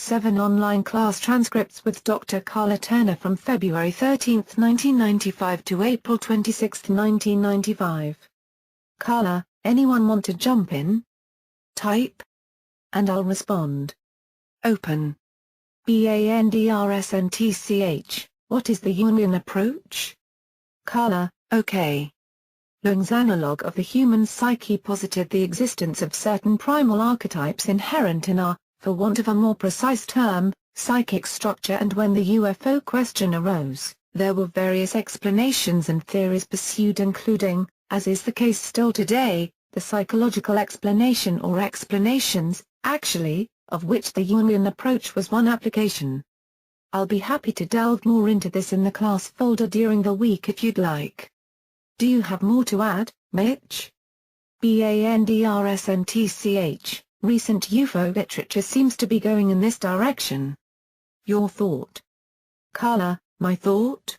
7 online class transcripts with Dr. Karla Turner from February 13, 1995 to April 26, 1995. Karla, anyone want to jump in? Type. And I'll respond. Open. BANDRSNTCH, what is the Jungian approach? Karla, OK. Jung's analog of the human psyche posited the existence of certain primal archetypes inherent in our, for want of a more precise term, psychic structure, and when the UFO question arose, there were various explanations and theories pursued, including, as is the case still today, the psychological explanation or explanations, actually, of which the Jungian approach was one application. I'll be happy to delve more into this in the class folder during the week if you'd like. Do you have more to add, Mitch? BANDRSNTCH, recent UFO literature seems to be going in this direction. Your thought? Karla, my thought?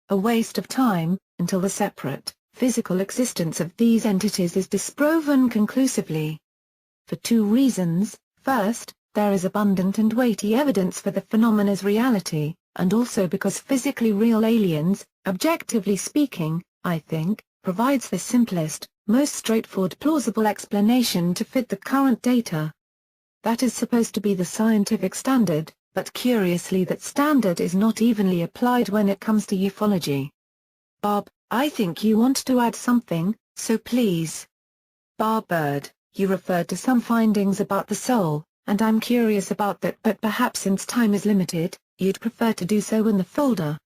A waste of time, until the separate, physical existence of these entities is disproven conclusively. For two reasons: first, there is abundant and weighty evidence for the phenomena's reality, and also because physically real aliens, objectively speaking, I think, provides the simplest, most straightforward plausible explanation to fit the current data. That is supposed to be the scientific standard, but curiously that standard is not evenly applied when it comes to ufology. Bob, I think you want to add something, so please. Bird, you referred to some findings about the soul, and I'm curious about that, but perhaps since time is limited, you'd prefer to do so in the folder.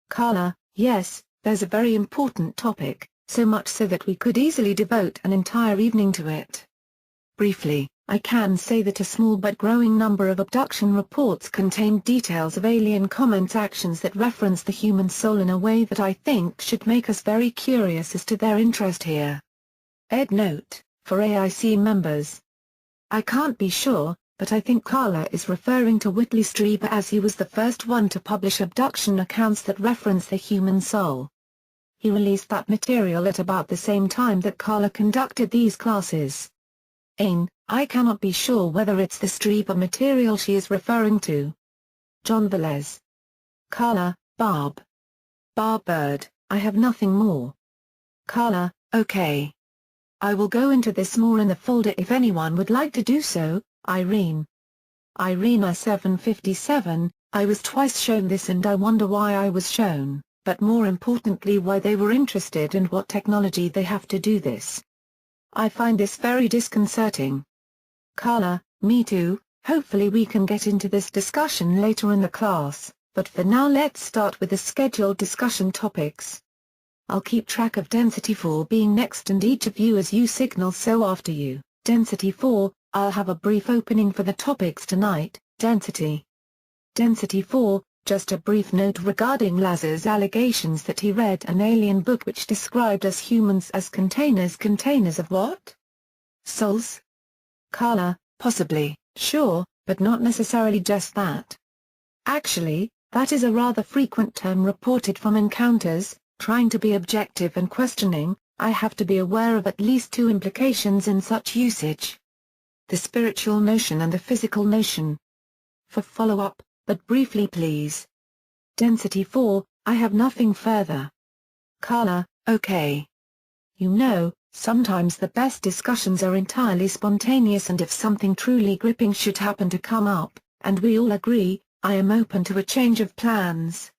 Karla, yes, there's a very important topic, so much so that we could easily devote an entire evening to it. Briefly, I can say that a small but growing number of abduction reports contain details of alien comments, actions that reference the human soul in a way that I think should make us very curious as to their interest here. Ed note, for AIC members. I can't be sure, but I think Karla is referring to Whitley Strieber, as he was the first one to publish abduction accounts that reference the human soul. He released that material at about the same time that Karla conducted these classes. I cannot be sure whether it's the Strieber material she is referring to. John Velez. Karla, Bird, I have nothing more. Karla, OK. I will go into this more in the folder if anyone would like to do so. Irene 757, I was twice shown this and I wonder why I was shown, but more importantly why they were interested and what technology they have to do this. I find this very disconcerting. Karla, me too. Hopefully we can get into this discussion later in the class, but for now let's start with the scheduled discussion topics. I'll keep track of Density 4 being next and each of you as you signal, so after you, Density 4, I'll have a brief opening for the topics tonight. Density 4, just a brief note regarding Lazar's allegations that he read an alien book which described us humans as containers of what? Souls? Karla, possibly, sure, but not necessarily just that. Actually, that is a rather frequent term reported from encounters. Trying to be objective and questioning, I have to be aware of at least two implications in such usage: the spiritual notion and the physical notion. For follow-up, but briefly please. Density 4, I have nothing further. Karla, OK. You know, sometimes the best discussions are entirely spontaneous, and if something truly gripping should happen to come up, and we all agree, I am open to a change of plans.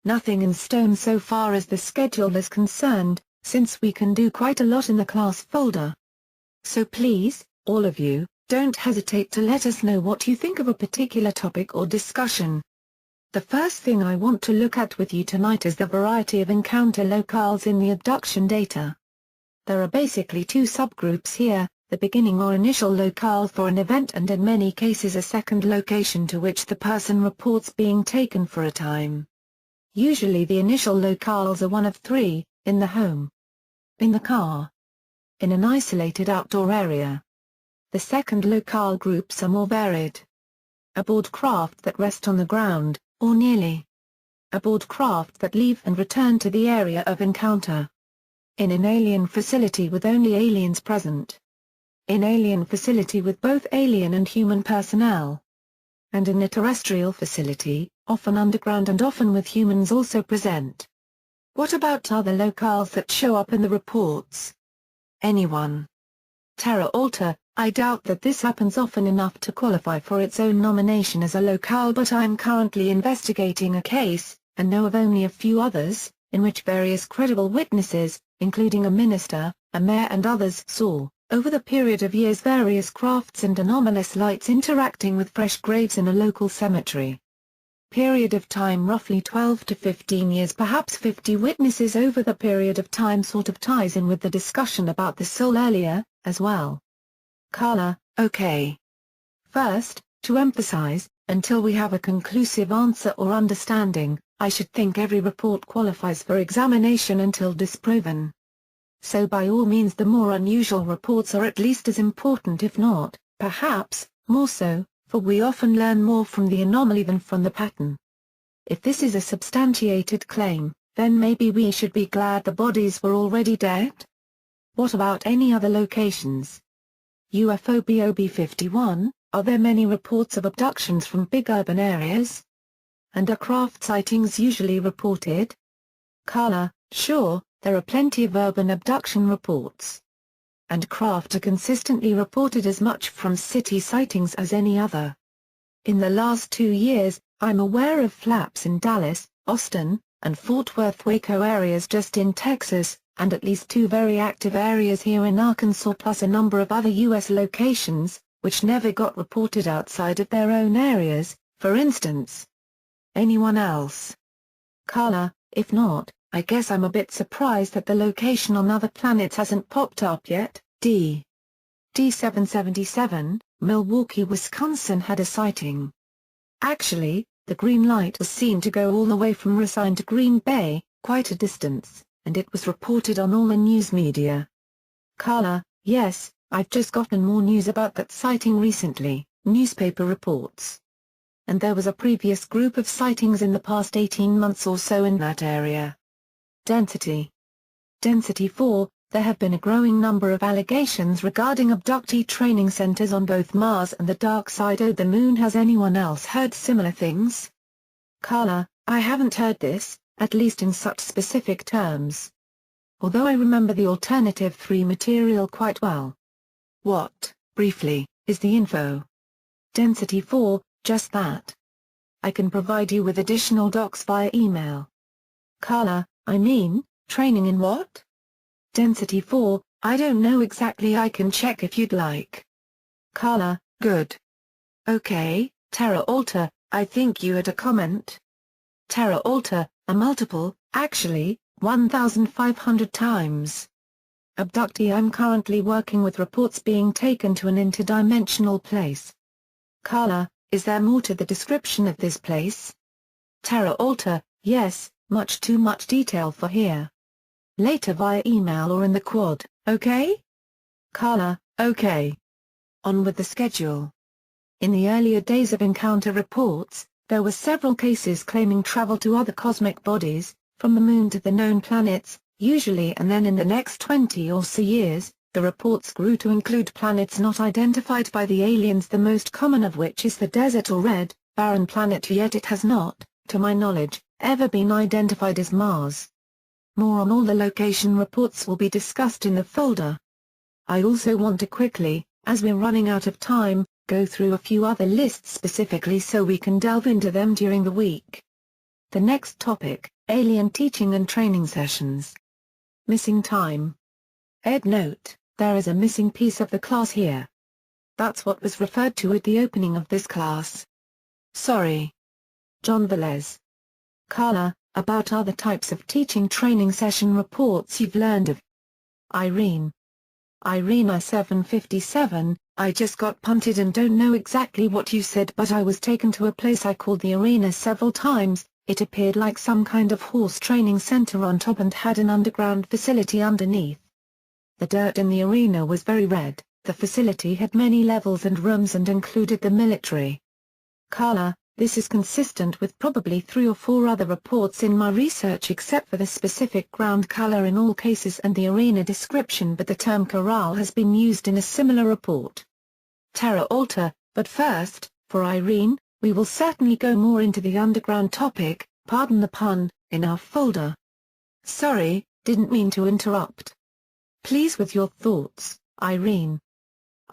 Nothing in stone so far as the schedule is concerned, since we can do quite a lot in the class folder. So please, all of you, don't hesitate to let us know what you think of a particular topic or discussion. The first thing I want to look at with you tonight is the variety of encounter locales in the abduction data. There are basically two subgroups here: the beginning or initial locale for an event, and in many cases a second location to which the person reports being taken for a time. Usually the initial locales are one of three: in the home, in the car, in an isolated outdoor area. The second locale groups are more varied. Aboard craft that rest on the ground, or nearly. Aboard craft that leave and return to the area of encounter. In an alien facility with only aliens present. In alien facility with both alien and human personnel. and in a terrestrial facility, often underground and often with humans also present. What about other locales that show up in the reports? Anyone? Terra Alta, I doubt that this happens often enough to qualify for its own nomination as a locale, but I am currently investigating a case, and know of only a few others, in which various credible witnesses, including a minister, a mayor and others saw, over the period of years, various crafts and anomalous lights interacting with fresh graves in a local cemetery. Period of time roughly 12 to 15 years, perhaps 50 witnesses over the period of time, sort of ties in with the discussion about the soul earlier, as well. Karla, okay. First, to emphasize, until we have a conclusive answer or understanding, I should think every report qualifies for examination until disproven. So by all means the more unusual reports are at least as important, if not, perhaps, more so, for we often learn more from the anomaly than from the pattern. If this is a substantiated claim, then maybe we should be glad the bodies were already dead? What about any other locations? UFO BOB-51, are there many reports of abductions from big urban areas? And are craft sightings usually reported? Karla, sure, there are plenty of urban abduction reports. And craft are consistently reported as much from city sightings as any other. In the last 2 years, I'm aware of flaps in Dallas, Austin, and Fort Worth-Waco areas just in Texas, and at least 2 very active areas here in Arkansas, plus a number of other U.S. locations, which never got reported outside of their own areas, for instance. Anyone else? Karla, if not, I guess I'm a bit surprised that the location on other planets hasn't popped up yet. D777, Milwaukee, Wisconsin had a sighting. Actually, the green light was seen to go all the way from Racine to Green Bay, quite a distance, and it was reported on all the news media. Karla, yes, I've just gotten more news about that sighting recently, newspaper reports. And there was a previous group of sightings in the past 18 months or so in that area. Density 4, there have been a growing number of allegations regarding abductee training centers on both Mars and the dark side of the moon. Has anyone else heard similar things? Karla, I haven't heard this, at least in such specific terms. Although I remember the Alternative 3 material quite well. What, briefly, is the info? Density 4, just that. I can provide you with additional docs via email. Karla, I mean, training in what? Density 4, I don't know exactly, I can check if you'd like. Karla, good. Okay, Terra Alta, I think you had a comment? Terra Alta, a multiple, actually, 1,500 times. Abductee, I'm currently working with reports being taken to an interdimensional place. Karla, is there more to the description of this place? Terra Alta, yes, much too much detail for here. Later via email or in the quad, okay? Karla, okay. On with the schedule. In the earlier days of encounter reports, there were several cases claiming travel to other cosmic bodies, from the moon to the known planets, usually, and then in the next 20 or so years, the reports grew to include planets not identified by the aliens, the most common of which is the desert or red, barren planet, yet it has not, to my knowledge, ever been identified as Mars. More on all the location reports will be discussed in the folder. I also want to quickly, as we're running out of time, go through a few other lists specifically so we can delve into them during the week. The next topic, alien teaching and training sessions. Missing time. Ed note, there is a missing piece of the class here. That's what was referred to at the opening of this class. Sorry. John Velez. Karla, about other types of teaching training session reports you've learned of. Irene. Irene I-757, I just got punted and don't know exactly what you said, but I was taken to a place I called the arena several times. It appeared like some kind of horse training center on top and had an underground facility underneath. The dirt in the arena was very red. The facility had many levels and rooms and included the military. Karla, this is consistent with probably 3 or 4 other reports in my research except for the specific ground color in all cases and the arena description, but the term corral has been used in a similar report. Terra Alta, but first, for Irene, We will certainly go more into the underground topic, pardon the pun, in our folder. Sorry, didn't mean to interrupt. Please with your thoughts, Irene.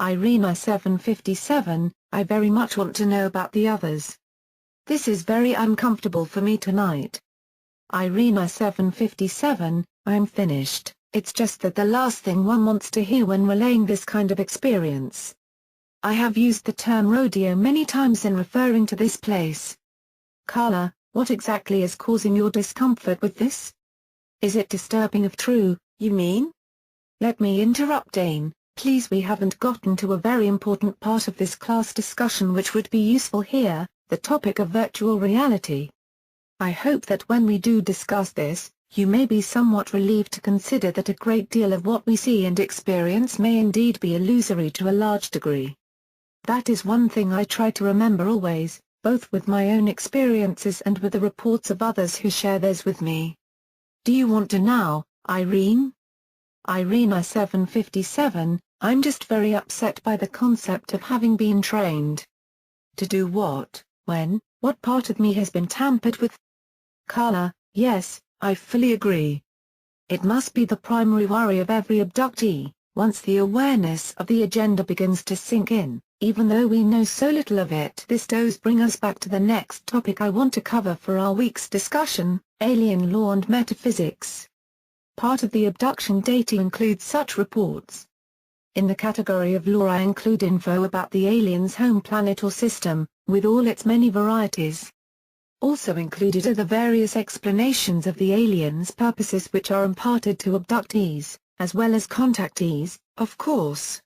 Irene I-757, I very much want to know about the others. This is very uncomfortable for me tonight. Irene I-757, I'm finished, it's just that the last thing one wants to hear when relaying this kind of experience. I have used the term rodeo many times in referring to this place. Karla, what exactly is causing your discomfort with this? Is it disturbing if true, you mean? Let me interrupt Dane, please, we haven't gotten to a very important part of this class discussion which would be useful here, the topic of virtual reality. I hope that when we do discuss this, you may be somewhat relieved to consider that a great deal of what we see and experience may indeed be illusory to a large degree. That is one thing I try to remember always, both with my own experiences and with the reports of others who share theirs with me. Do you want to now, Irene? Irene I-757, I'm just very upset by the concept of having been trained. To do what, when, what part of me has been tampered with? Karla, yes, I fully agree. It must be the primary worry of every abductee, once the awareness of the agenda begins to sink in, even though we know so little of it. This does bring us back to the next topic I want to cover for our week's discussion, alien law and metaphysics. Part of the abduction data includes such reports. In the category of law I include info about the alien's home planet or system, with all its many varieties. Also included are the various explanations of the alien's purposes which are imparted to abductees, as well as contactees, of course.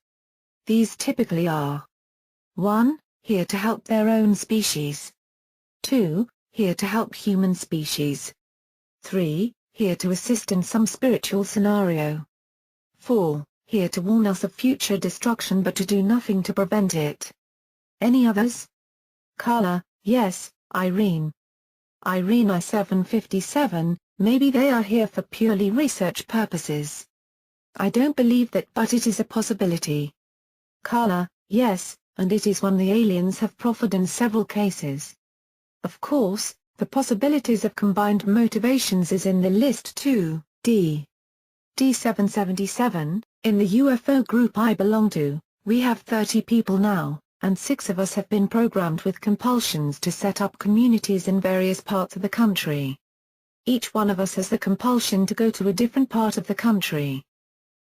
These typically are 1. Here to help their own species. 2. Here to help human species. 3. Here to assist in some spiritual scenario. 4. Here to warn us of future destruction but to do nothing to prevent it. Any others? Karla, yes, Irene. Irene I-757, maybe they are here for purely research purposes. I don't believe that, but it is a possibility. Karla, yes, and it is one the aliens have proffered in several cases. Of course, the possibilities of combined motivations is in the list too. D-777, in the UFO group I belong to, we have 30 people now, and 6 of us have been programmed with compulsions to set up communities in various parts of the country. Each one of us has the compulsion to go to a different part of the country.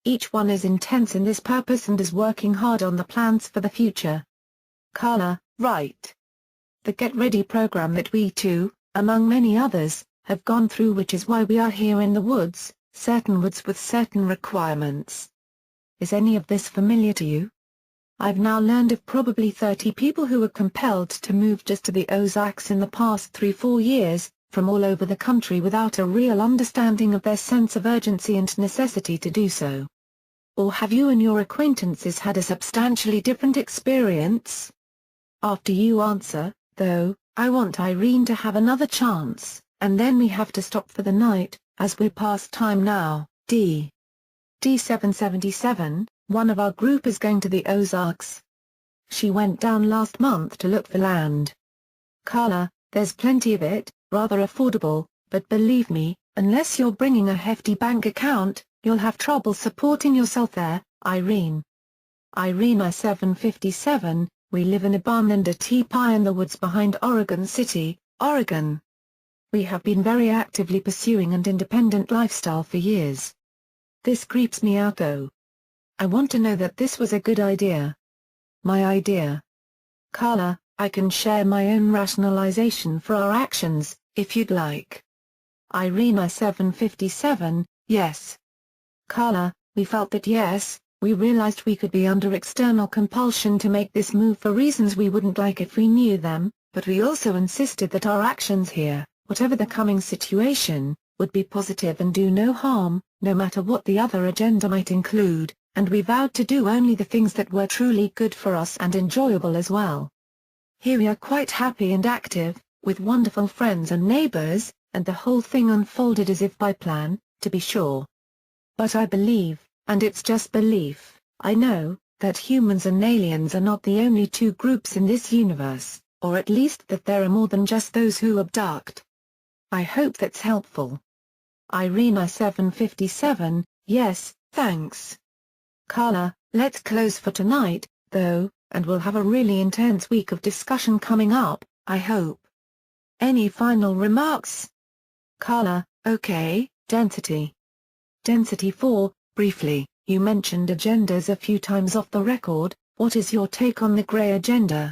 Each one is intense in this purpose and is working hard on the plans for the future. Karla, right. The Get Ready program that we too, among many others, have gone through, which is why we are here in the woods, certain woods with certain requirements. Is any of this familiar to you? I've now learned of probably 30 people who were compelled to move just to the Ozarks in the past 3-4 years, from all over the country without a real understanding of their sense of urgency and necessity to do so. Or have you and your acquaintances had a substantially different experience? After you answer, though, I want Irene to have another chance, and then we have to stop for the night, as we're past time now. D-777, one of our group is going to the Ozarks. She went down last month to look for land. Karla, there's plenty of it, rather affordable, but believe me, unless you're bringing a hefty bank account, you'll have trouble supporting yourself there, Irene. Irene I-757, we live in a barn and a teepee in the woods behind Oregon City, Oregon. We have been very actively pursuing an independent lifestyle for years. This creeps me out though. I want to know that this was a good idea. My idea. Karla, I can share my own rationalization for our actions, if you'd like. Irene I-757, yes. Karla, we felt that yes, we realized we could be under external compulsion to make this move for reasons we wouldn't like if we knew them, but we also insisted that our actions here, whatever the coming situation, would be positive and do no harm, no matter what the other agenda might include, and we vowed to do only the things that were truly good for us and enjoyable as well. Here we are quite happy and active, with wonderful friends and neighbors, and the whole thing unfolded as if by plan, to be sure. But I believe, and it's just belief, I know, that humans and aliens are not the only two groups in this universe, or at least that there are more than just those who abduct. I hope that's helpful. Irene I-757, yes, thanks. Karla, let's close for tonight, though, and we'll have a really intense week of discussion coming up, I hope. Any final remarks? Karla, okay, density. Density 4, briefly, you mentioned agendas a few times off the record, what is your take on the grey agenda?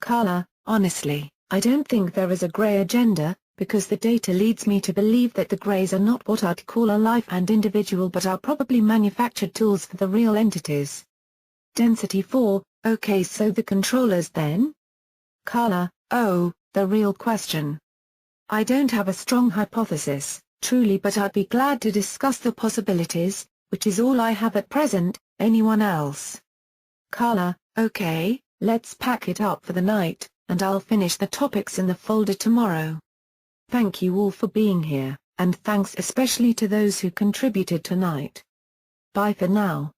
Karla, honestly, I don't think there is a grey agenda, because the data leads me to believe that the greys are not what I'd call alive and individual but are probably manufactured tools for the real entities. Density 4, okay, so the controllers then? Karla, oh, the real question. I don't have a strong hypothesis, truly, but I'd be glad to discuss the possibilities, which is all I have at present. Anyone else? Karla, okay, let's pack it up for the night, and I'll finish the topics in the folder tomorrow. Thank you all for being here, and thanks especially to those who contributed tonight. Bye for now.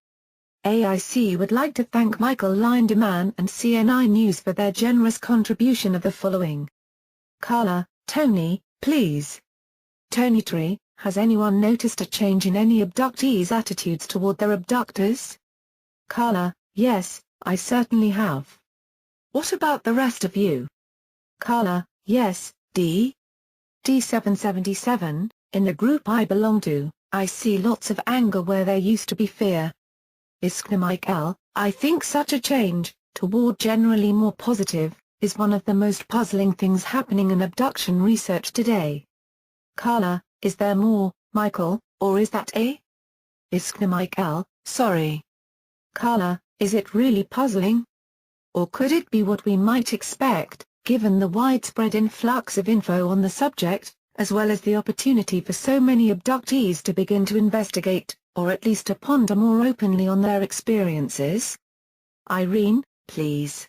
AIC would like to thank Michael Lindemann and CNI News for their generous contribution of the following. Karla, Tony, please. Tony Tree, has anyone noticed a change in any abductees' attitudes toward their abductors? Karla, yes, I certainly have. What about the rest of you? Karla, yes, D777, in the group I belong to, I see lots of anger where there used to be fear. Michael, I think such a change, toward generally more positive, is one of the most puzzling things happening in abduction research today. Karla, is there more, Michael, or is that a? Michael, sorry. Karla, is it really puzzling? Or could it be what we might expect, given the widespread influx of info on the subject, as well as the opportunity for so many abductees to begin to investigate, or at least to ponder more openly on their experiences? Irene, please.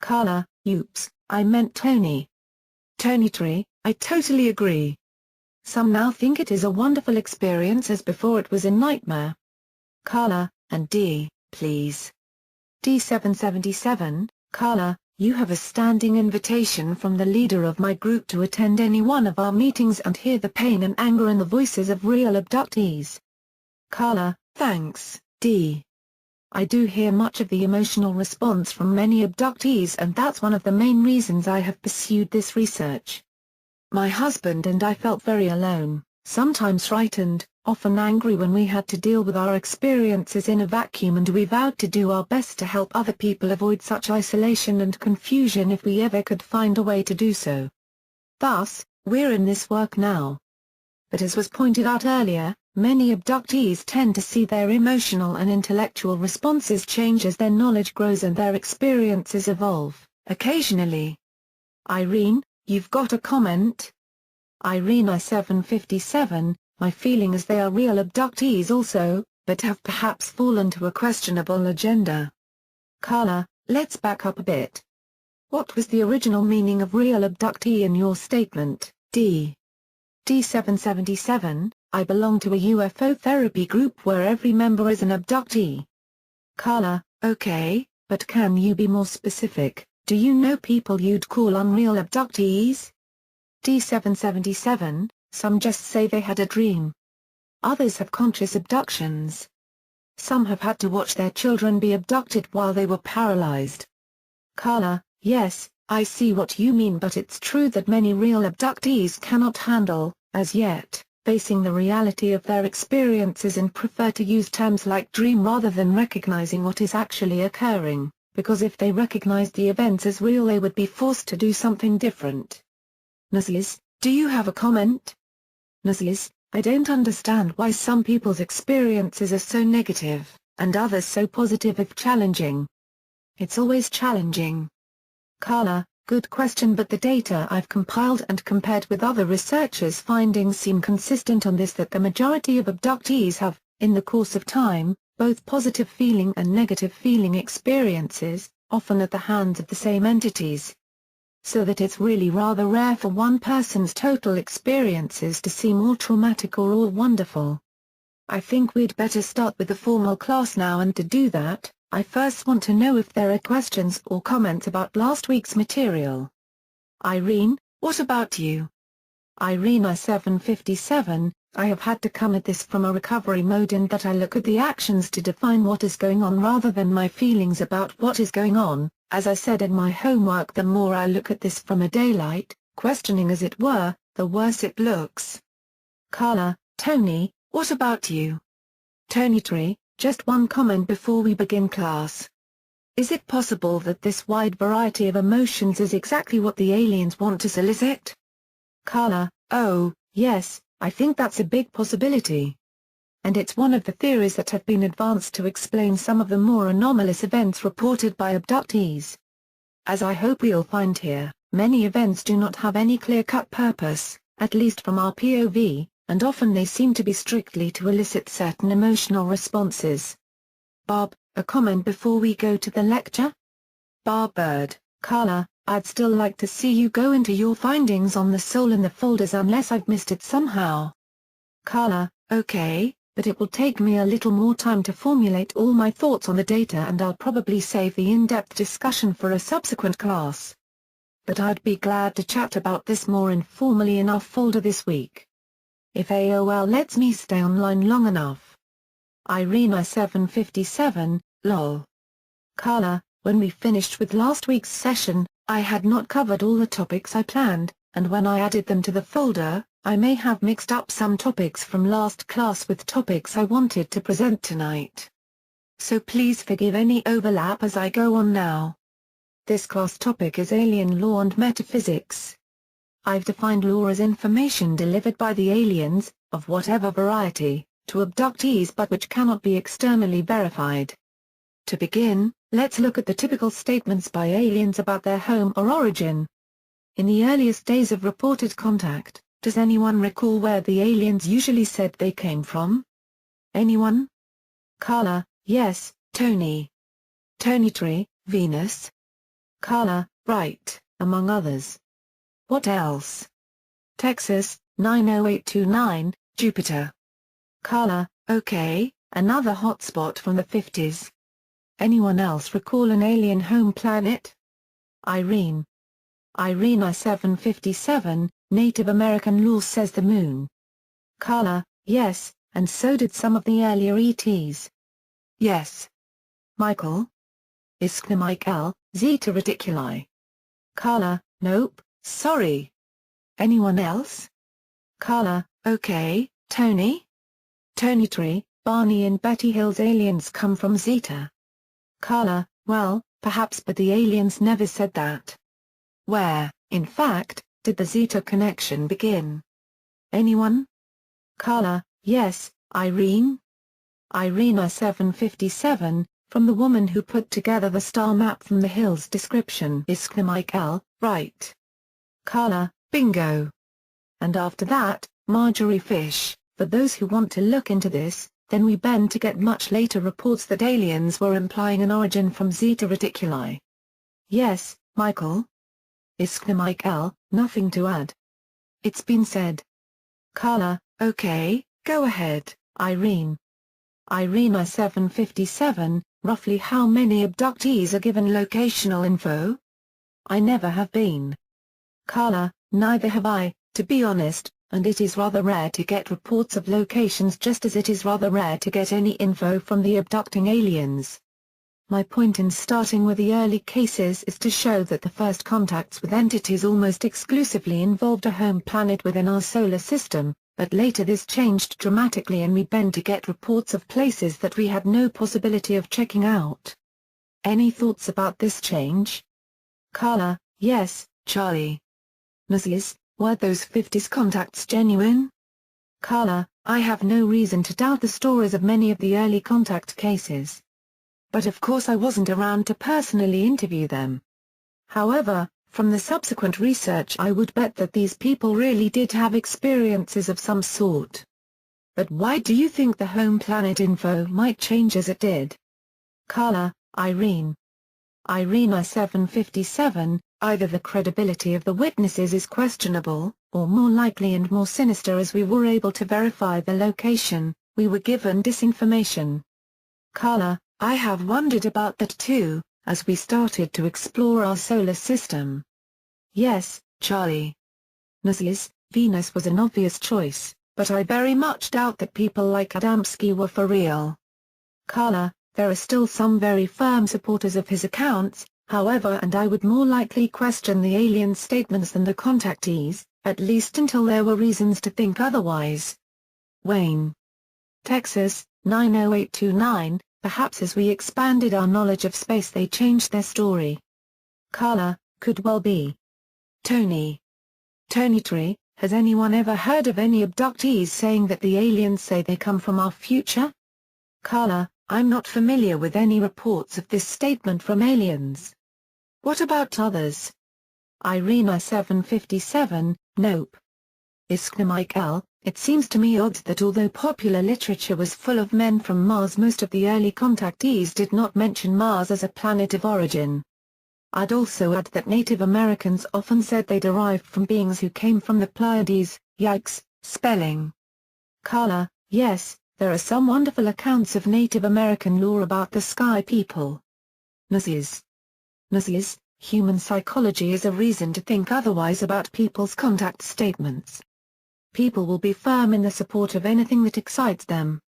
Karla, oops, I meant Tony. Tony Tree, I totally agree. Some now think it is a wonderful experience as before it was a nightmare. Karla, and D, please. D777, Karla, you have a standing invitation from the leader of my group to attend any one of our meetings and hear the pain and anger in the voices of real abductees. Karla, thanks, D. I do hear much of the emotional response from many abductees, and that's one of the main reasons I have pursued this research. My husband and I felt very alone, sometimes frightened, often angry when we had to deal with our experiences in a vacuum, and we vowed to do our best to help other people avoid such isolation and confusion if we ever could find a way to do so. Thus, we're in this work now. But as was pointed out earlier, many abductees tend to see their emotional and intellectual responses change as their knowledge grows and their experiences evolve, occasionally. Irene, you've got a comment? Irene I-757, my feeling is they are real abductees also, but have perhaps fallen to a questionable agenda. Karla, let's back up a bit. What was the original meaning of real abductee in your statement, D? D777, I belong to a UFO therapy group where every member is an abductee. Karla, okay, but can you be more specific? Do you know people you'd call unreal abductees? D777, some just say they had a dream. Others have conscious abductions. Some have had to watch their children be abducted while they were paralyzed. Karla, yes, I see what you mean, but it's true that many real abductees cannot handle, as yet, facing the reality of their experiences and prefer to use terms like dream rather than recognizing what is actually occurring, because if they recognized the events as real they would be forced to do something different. Nazis, do you have a comment? Nazis, I don't understand why some people's experiences are so negative, and others so positive if challenging. It's always challenging. Karla, good question, but the data I've compiled and compared with other researchers' findings seem consistent on this, that the majority of abductees have, in the course of time, both positive feeling and negative feeling experiences, often at the hands of the same entities. So that it's really rather rare for one person's total experiences to seem all traumatic or all wonderful. I think we'd better start with the formal class now, and to do that, I first want to know if there are questions or comments about last week's material. Irene, what about you? Irene I-757, I have had to come at this from a recovery mode in that I look at the actions to define what is going on rather than my feelings about what is going on. As I said in my homework, the more I look at this from a daylight, questioning as it were, the worse it looks. Karla, Tony, what about you? Tony Tree, just one comment before we begin class. Is it possible that this wide variety of emotions is exactly what the aliens want to solicit? Karla, oh, yes, I think that's a big possibility. And it's one of the theories that have been advanced to explain some of the more anomalous events reported by abductees. As I hope we'll find here, many events do not have any clear-cut purpose, at least from our POV, and often they seem to be strictly to elicit certain emotional responses. Bob, a comment before we go to the lecture? Barb Bird, Karla, I'd still like to see you go into your findings on the soul in the folders unless I've missed it somehow. Karla, okay, but it will take me a little more time to formulate all my thoughts on the data and I'll probably save the in-depth discussion for a subsequent class. But I'd be glad to chat about this more informally in our folder this week. If AOL lets me stay online long enough. Irene I-757, lol. Karla, when we finished with last week's session, I had not covered all the topics I planned, and when I added them to the folder, I may have mixed up some topics from last class with topics I wanted to present tonight. So please forgive any overlap as I go on now. This class topic is alien law and metaphysics. I've defined law as information delivered by the aliens, of whatever variety, to abductees but which cannot be externally verified. To begin, let's look at the typical statements by aliens about their home or origin. In the earliest days of reported contact, does anyone recall where the aliens usually said they came from? Anyone? Karla, yes, Tony. Tony Tree, Venus. Karla, right, among others. What else? Texas, 90829, Jupiter. Karla, okay, another hotspot from the 50s. Anyone else recall an alien home planet? Irene. Irene I-757, Native American law says the moon. Karla, yes, and so did some of the earlier ETs. Yes. Michael? Iskra Michael, Zeta Reticuli. Karla, nope, sorry. Anyone else? Karla, okay, Tony? Tony Tree, Barney and Betty Hill's aliens come from Zeta. Karla, well, perhaps, but the aliens never said that. Where, in fact, did the Zeta connection begin? Anyone? Karla, yes, Irene. Irene I-757, from the woman who put together the star map from the Hills description. Iskra Michael, right. Karla, bingo. And after that, Marjorie Fish, for those who want to look into this, then we bend to get much later reports that aliens were implying an origin from Zeta Reticuli. Yes, Michael. Iskra Michael, nothing to add. It's been said. Karla, okay, go ahead, Irene. Irene I-757, roughly how many abductees are given locational info? I never have been. Karla, neither have I, to be honest, and it is rather rare to get reports of locations just as it is rather rare to get any info from the abducting aliens. My point in starting with the early cases is to show that the first contacts with entities almost exclusively involved a home planet within our solar system, but later this changed dramatically and we bend to get reports of places that we had no possibility of checking out. Any thoughts about this change? Karla, yes, Charlie. Mrs., were those 50s contacts genuine? Karla, I have no reason to doubt the stories of many of the early contact cases. But of course I wasn't around to personally interview them. However, from the subsequent research I would bet that these people really did have experiences of some sort. But why do you think the home planet info might change as it did? Karla, Irene. Irene I-757, either the credibility of the witnesses is questionable, or more likely and more sinister as we were able to verify the location, we were given disinformation. Karla, I have wondered about that too, as we started to explore our solar system. Yes, Charlie. Mrs. Venus was an obvious choice, but I very much doubt that people like Adamski were for real. Karla, there are still some very firm supporters of his accounts, however, and I would more likely question the alien statements than the contactees, at least until there were reasons to think otherwise. Wayne. Texas, 90829, perhaps as we expanded our knowledge of space they changed their story. Karla, could well be. Tony. Tony Tree, has anyone ever heard of any abductees saying that the aliens say they come from our future? Karla, I'm not familiar with any reports of this statement from aliens. What about others? Irina 757, nope. Iskra Michael, it seems to me odd that although popular literature was full of men from Mars, most of the early contactees did not mention Mars as a planet of origin. I'd also add that Native Americans often said they derived from beings who came from the Pleiades. Yikes, spelling. Karla, yes, there are some wonderful accounts of Native American lore about the Sky People. Mrs. Human psychology is a reason to think otherwise about people's contact statements. People will be firm in the support of anything that excites them.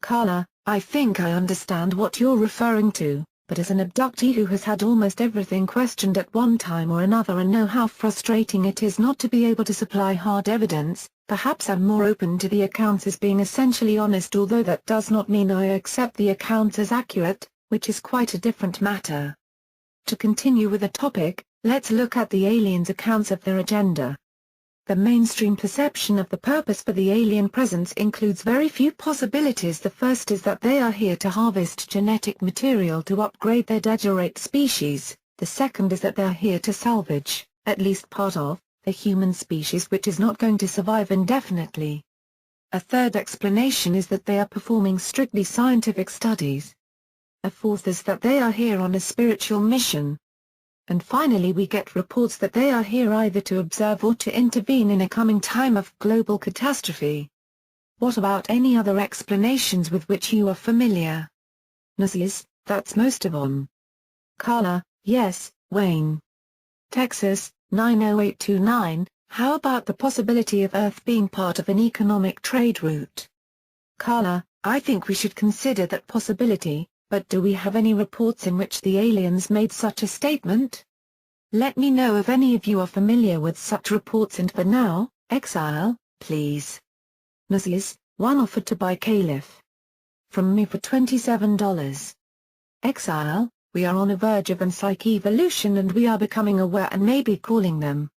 Karla, I think I understand what you're referring to, but as an abductee who has had almost everything questioned at one time or another and know how frustrating it is not to be able to supply hard evidence, perhaps I'm more open to the accounts as being essentially honest, although that does not mean I accept the accounts as accurate, which is quite a different matter. To continue with the topic, let's look at the aliens' accounts of their agenda. The mainstream perception of the purpose for the alien presence includes very few possibilities. The first is that they are here to harvest genetic material to upgrade their degenerate species. The second is that they are here to salvage, at least part of, the human species which is not going to survive indefinitely. A third explanation is that they are performing strictly scientific studies. A fourth is that they are here on a spiritual mission. And finally we get reports that they are here either to observe or to intervene in a coming time of global catastrophe. What about any other explanations with which you are familiar? Mrs. That's most of them. Karla, yes, Wayne. Texas, 90829, how about the possibility of Earth being part of an economic trade route? Karla, I think we should consider that possibility, but do we have any reports in which the aliens made such a statement? Let me know if any of you are familiar with such reports, and for now, exile, please. Mrs. One offered to buy Caliph. From me for $27. Exile, we are on the verge of an psych evolution and we are becoming aware and maybe calling them.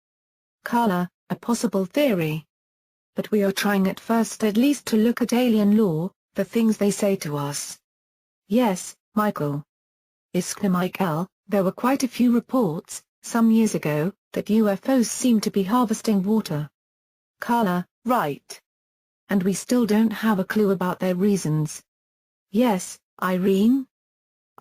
Karla, a possible theory. But we are trying at first at least to look at alien lore, the things they say to us. Yes, Michael. Iskra Michael, there were quite a few reports, some years ago, that UFOs seem to be harvesting water. Karla, right. And we still don't have a clue about their reasons. Yes, Irene?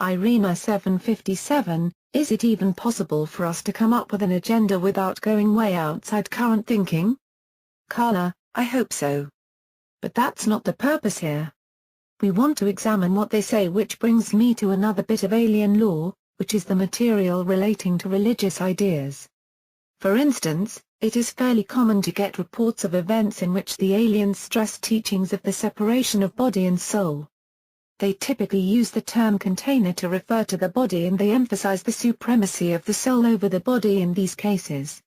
Irina 757, is it even possible for us to come up with an agenda without going way outside current thinking? Karla, I hope so. But that's not the purpose here. We want to examine what they say, which brings me to another bit of alien lore, which is the material relating to religious ideas. For instance, it is fairly common to get reports of events in which the aliens stress teachings of the separation of body and soul. They typically use the term container to refer to the body, and they emphasize the supremacy of the soul over the body in these cases.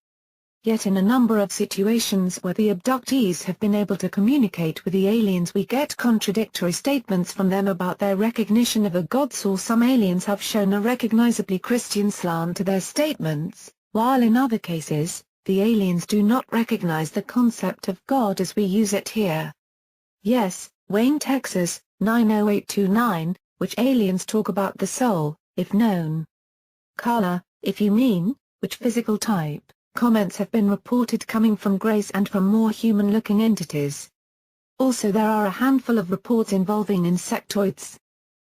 Yet in a number of situations where the abductees have been able to communicate with the aliens, we get contradictory statements from them about their recognition of a god source. Some aliens have shown a recognizably Christian slant to their statements, while in other cases, the aliens do not recognize the concept of God as we use it here. Yes, Wayne, Texas, 90829, which aliens talk about the soul, if known? Karla, if you mean, which physical type? Comments have been reported coming from Grace and from more human-looking entities. Also there are a handful of reports involving insectoids.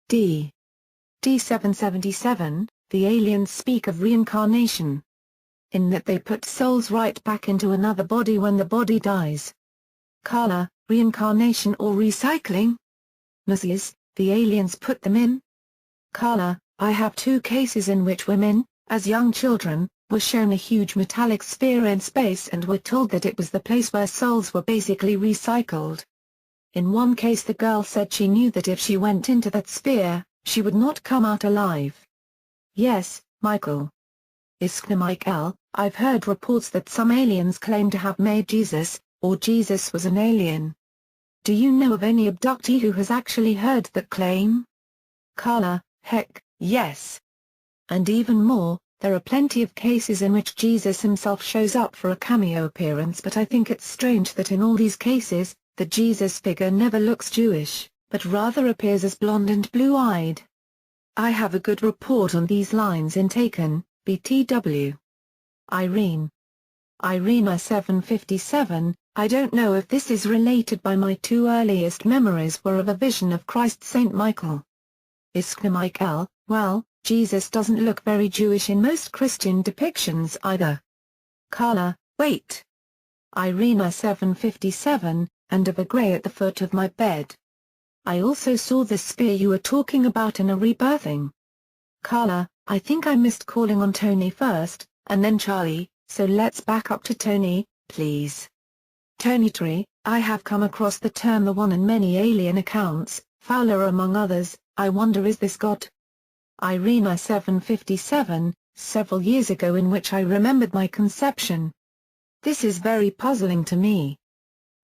D777, the aliens speak of reincarnation. In that they put souls right back into another body when the body dies. Karla, reincarnation or recycling? Mrs. The aliens put them in? Karla, I have two cases in which women, as young children, were shown a huge metallic sphere in space and were told that it was the place where souls were basically recycled. In one case the girl said she knew that if she went into that sphere, she would not come out alive. Yes, Michael. Iskna Michael, I've heard reports that some aliens claim to have made Jesus, or Jesus was an alien. Do you know of any abductee who has actually heard that claim? Karla, heck, yes. And even more, there are plenty of cases in which Jesus himself shows up for a cameo appearance, but I think it's strange that in all these cases, the Jesus figure never looks Jewish, but rather appears as blonde and blue-eyed. I have a good report on these lines in Taken, BTW. Irene. Irene 757, I don't know if this is related, by my two earliest memories were of a vision of Christ Saint Michael. Iskna Michael, well, Jesus doesn't look very Jewish in most Christian depictions either. Karla, wait. Irene 757, and of a grey at the foot of my bed. I also saw the sphere you were talking about in a rebirthing. Karla, I think I missed calling on Tony first, and then Charlie, so let's back up to Tony, please. Tony Tree, I have come across the term the one in many alien accounts, Fowler among others, I wonder is this God? Irene 757, several years ago, in which I remembered my conception. This is very puzzling to me.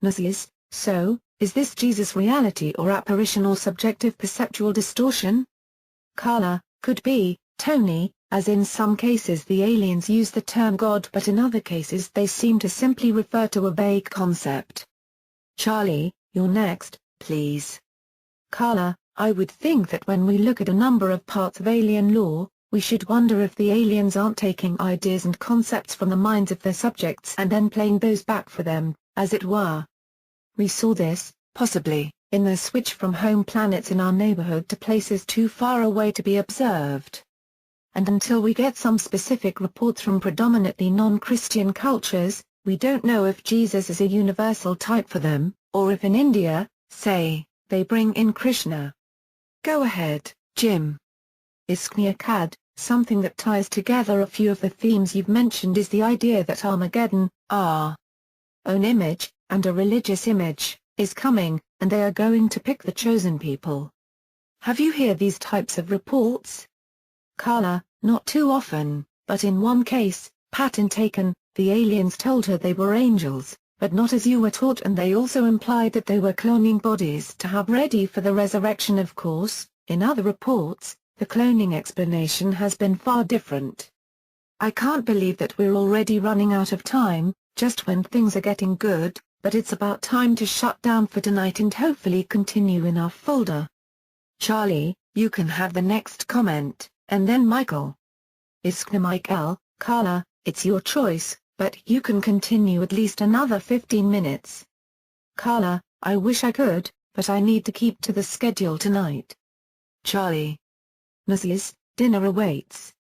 Nazis, so, is this Jesus reality or apparition or subjective perceptual distortion? Karla, could be, Tony, as in some cases the aliens use the term God, but in other cases they seem to simply refer to a vague concept. Charlie, you're next, please. Karla, I would think that when we look at a number of parts of alien lore, we should wonder if the aliens aren't taking ideas and concepts from the minds of their subjects and then playing those back for them, as it were. We saw this, possibly, in the switch from home planets in our neighborhood to places too far away to be observed. And until we get some specific reports from predominantly non-Christian cultures, we don't know if Jesus is a universal type for them, or if in India, say, they bring in Krishna. Go ahead, Jim. Isknia Kad, something that ties together a few of the themes you've mentioned is the idea that Armageddon, our own image, and a religious image, is coming, and they are going to pick the chosen people. Have you heard these types of reports? Karla, not too often, but in one case, Pat in Taken, the aliens told her they were angels, but not as you were taught, and they also implied that they were cloning bodies to have ready for the resurrection. Of course, in other reports, the cloning explanation has been far different. I can't believe that we're already running out of time, just when things are getting good, but it's about time to shut down for tonight and hopefully continue in our folder. Charlie, you can have the next comment, and then Michael. Iskna Michael, Karla, it's your choice, but you can continue at least another 15 minutes. Karla, I wish I could, but I need to keep to the schedule tonight. Charlie. Mrs. Dinner awaits.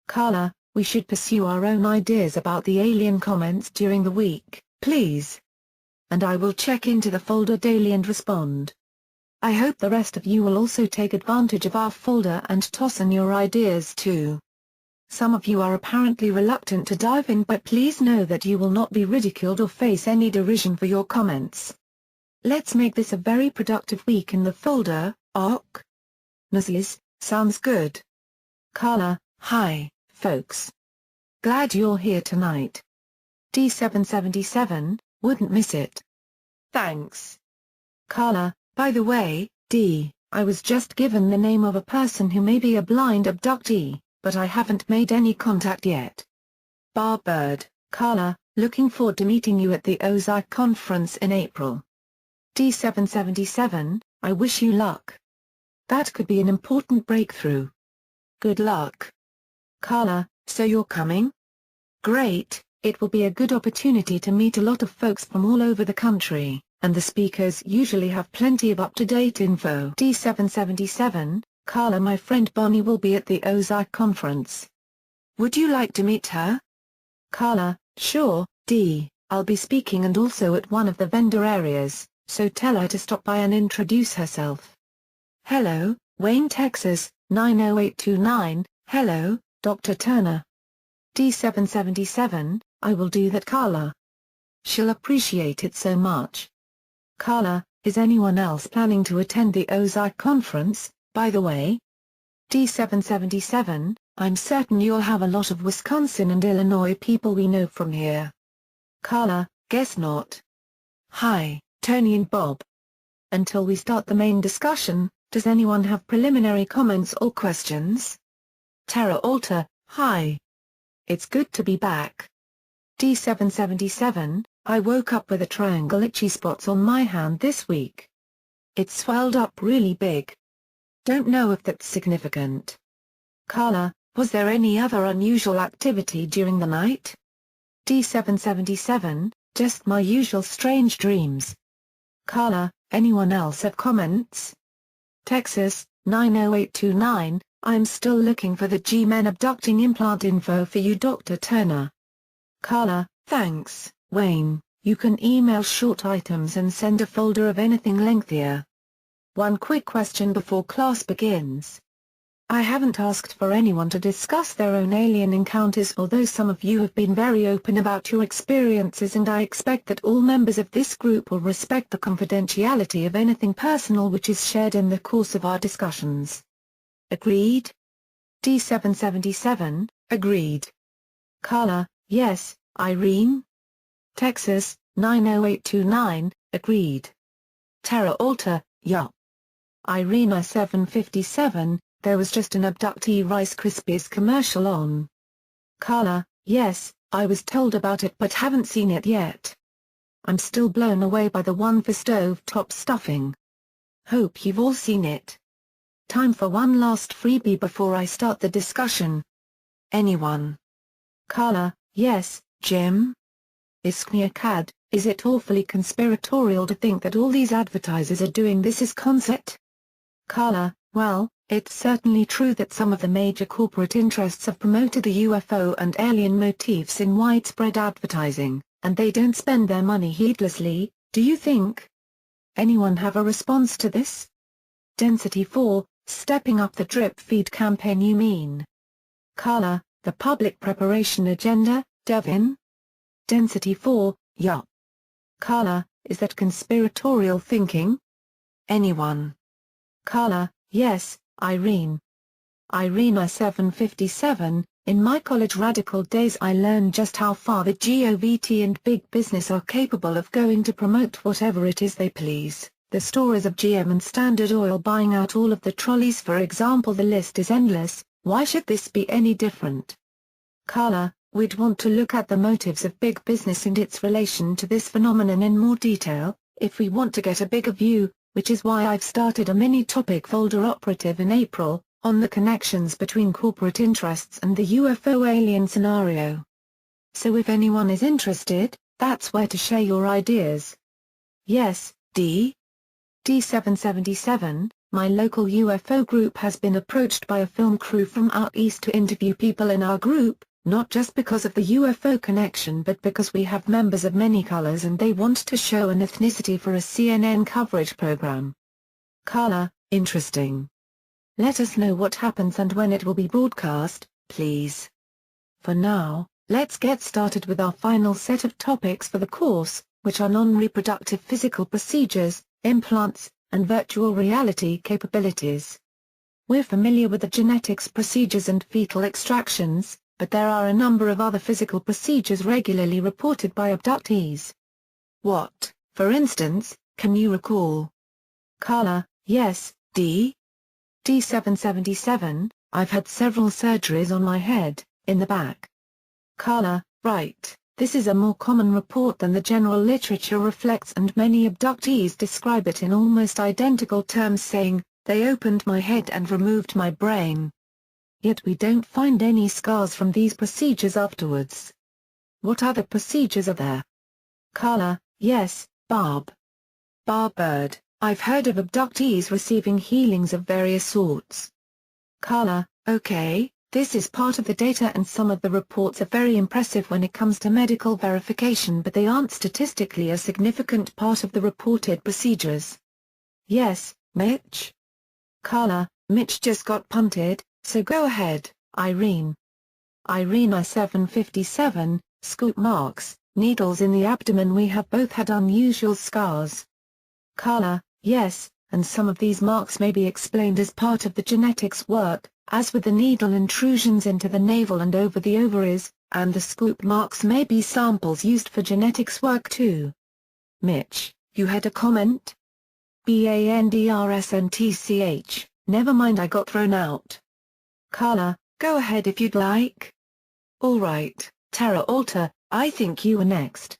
Karla, we should pursue our own ideas about the alien comments during the week, please. And I will check into the folder daily and respond. I hope the rest of you will also take advantage of our folder and toss in your ideas too. Some of you are apparently reluctant to dive in, but please know that you will not be ridiculed or face any derision for your comments. Let's make this a very productive week in the folder, ok? Mrs. Sounds good. Karla, hi, folks. Glad you're here tonight. D777, wouldn't miss it. Thanks. Karla, by the way, D, I was just given the name of a person who may be a blind abductee, but I haven't made any contact yet. Barbird, Karla, looking forward to meeting you at the Ozark conference in April. D777, I wish you luck. That could be an important breakthrough. Good luck. Karla, so you're coming? Great, it will be a good opportunity to meet a lot of folks from all over the country, and the speakers usually have plenty of up-to-date info. D777, Karla, my friend Bonnie will be at the Ozark conference. Would you like to meet her? Karla, sure, D, I'll be speaking and also at one of the vendor areas, so tell her to stop by and introduce herself. Hello, Wayne, Texas, 90829, hello, Dr. Turner. D777, I will do that, Karla. She'll appreciate it so much. Karla, is anyone else planning to attend the Ozark conference, by the way? D777, I'm certain you'll have a lot of Wisconsin and Illinois people we know from here. Karla, guess not. Hi, Tony and Bob. Until we start the main discussion, does anyone have preliminary comments or questions? Terra Alta, hi. It's good to be back. D777, I woke up with a triangle itchy spots on my hand this week. It swelled up really big. Don't know if that's significant. Karla, was there any other unusual activity during the night? D777, just my usual strange dreams. Karla, anyone else have comments? Texas, 90829, I'm still looking for the G-men abducting implant info for you, Dr. Turner. Karla, thanks, Wayne, you can email short items and send a folder of anything lengthier. One quick question before class begins. I haven't asked for anyone to discuss their own alien encounters, although some of you have been very open about your experiences, and I expect that all members of this group will respect the confidentiality of anything personal which is shared in the course of our discussions. Agreed? D777, agreed. Karla, yes, Irene? Texas, 90829, agreed. Terra Alta, yup. Irene 757, there was just an abductee Rice Krispies commercial on. Karla, yes, I was told about it but haven't seen it yet. I'm still blown away by the one for stovetop stuffing. Hope you've all seen it. Time for one last freebie before I start the discussion. Anyone? Karla, yes, Jim? Iskniakad, is it awfully conspiratorial to think that all these advertisers are doing this as concert? Karla, well, it's certainly true that some of the major corporate interests have promoted the UFO and alien motifs in widespread advertising, and they don't spend their money heedlessly, do you think? Anyone have a response to this? Density 4, stepping up the drip feed campaign, you mean? Karla, the public preparation agenda, Devin? Density 4, yup. Karla, is that conspiratorial thinking? Anyone? Karla, yes, Irene. Irene 757, in my college radical days I learned just how far the GOVT and big business are capable of going to promote whatever it is they please. The stories of GM and Standard Oil buying out all of the trolleys, for example, the list is endless. Why should this be any different? Karla, we'd want to look at the motives of big business and its relation to this phenomenon in more detail, if we want to get a bigger view, which is why I've started a mini-topic folder operative in April, on the connections between corporate interests and the UFO alien scenario. So if anyone is interested, that's where to share your ideas. Yes, D777, my local UFO group has been approached by a film crew from out east to interview people in our group, not just because of the UFO connection but because we have members of many colors and they want to show an ethnicity for a CNN coverage program. Karla, interesting. Let us know what happens and when it will be broadcast, please. For now, let's get started with our final set of topics for the course, which are non-reproductive physical procedures, implants, and virtual reality capabilities. We're familiar with the genetics procedures and fetal extractions, but there are a number of other physical procedures regularly reported by abductees. What, for instance, can you recall? Karla, yes, D777, I've had several surgeries on my head, in the back. Karla, right, this is a more common report than the general literature reflects, and many abductees describe it in almost identical terms, saying, they opened my head and removed my brain. Yet we don't find any scars from these procedures afterwards. What other procedures are there? Karla, yes, Barbird, I've heard of abductees receiving healings of various sorts. Karla, okay, this is part of the data and some of the reports are very impressive when it comes to medical verification, but they aren't statistically a significant part of the reported procedures. Yes, Mitch? Karla, Mitch just got punted, so go ahead, Irene. Irene I-757, scoop marks, needles in the abdomen. We have both had unusual scars. Karla, yes, and some of these marks may be explained as part of the genetics work, as with the needle intrusions into the navel and over the ovaries, and the scoop marks may be samples used for genetics work too. Mitch, you had a comment? BANDRSNTCH, never mind, I got thrown out. Karla, go ahead if you'd like. Alright, Terra Alta, I think you were next.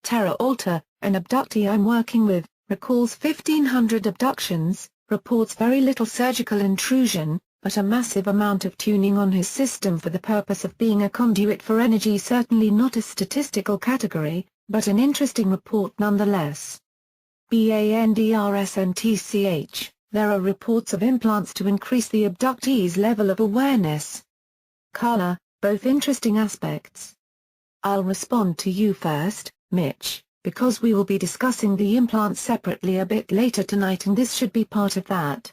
Terra Alta, an abductee I'm working with, recalls 1,500 abductions, reports very little surgical intrusion, but a massive amount of tuning on his system for the purpose of being a conduit for energy. Certainly not a statistical category, but an interesting report nonetheless. BANDRSNTCH, there are reports of implants to increase the abductee's level of awareness. Karla, both interesting aspects. I'll respond to you first, Mitch, because we will be discussing the implants separately a bit later tonight and this should be part of that.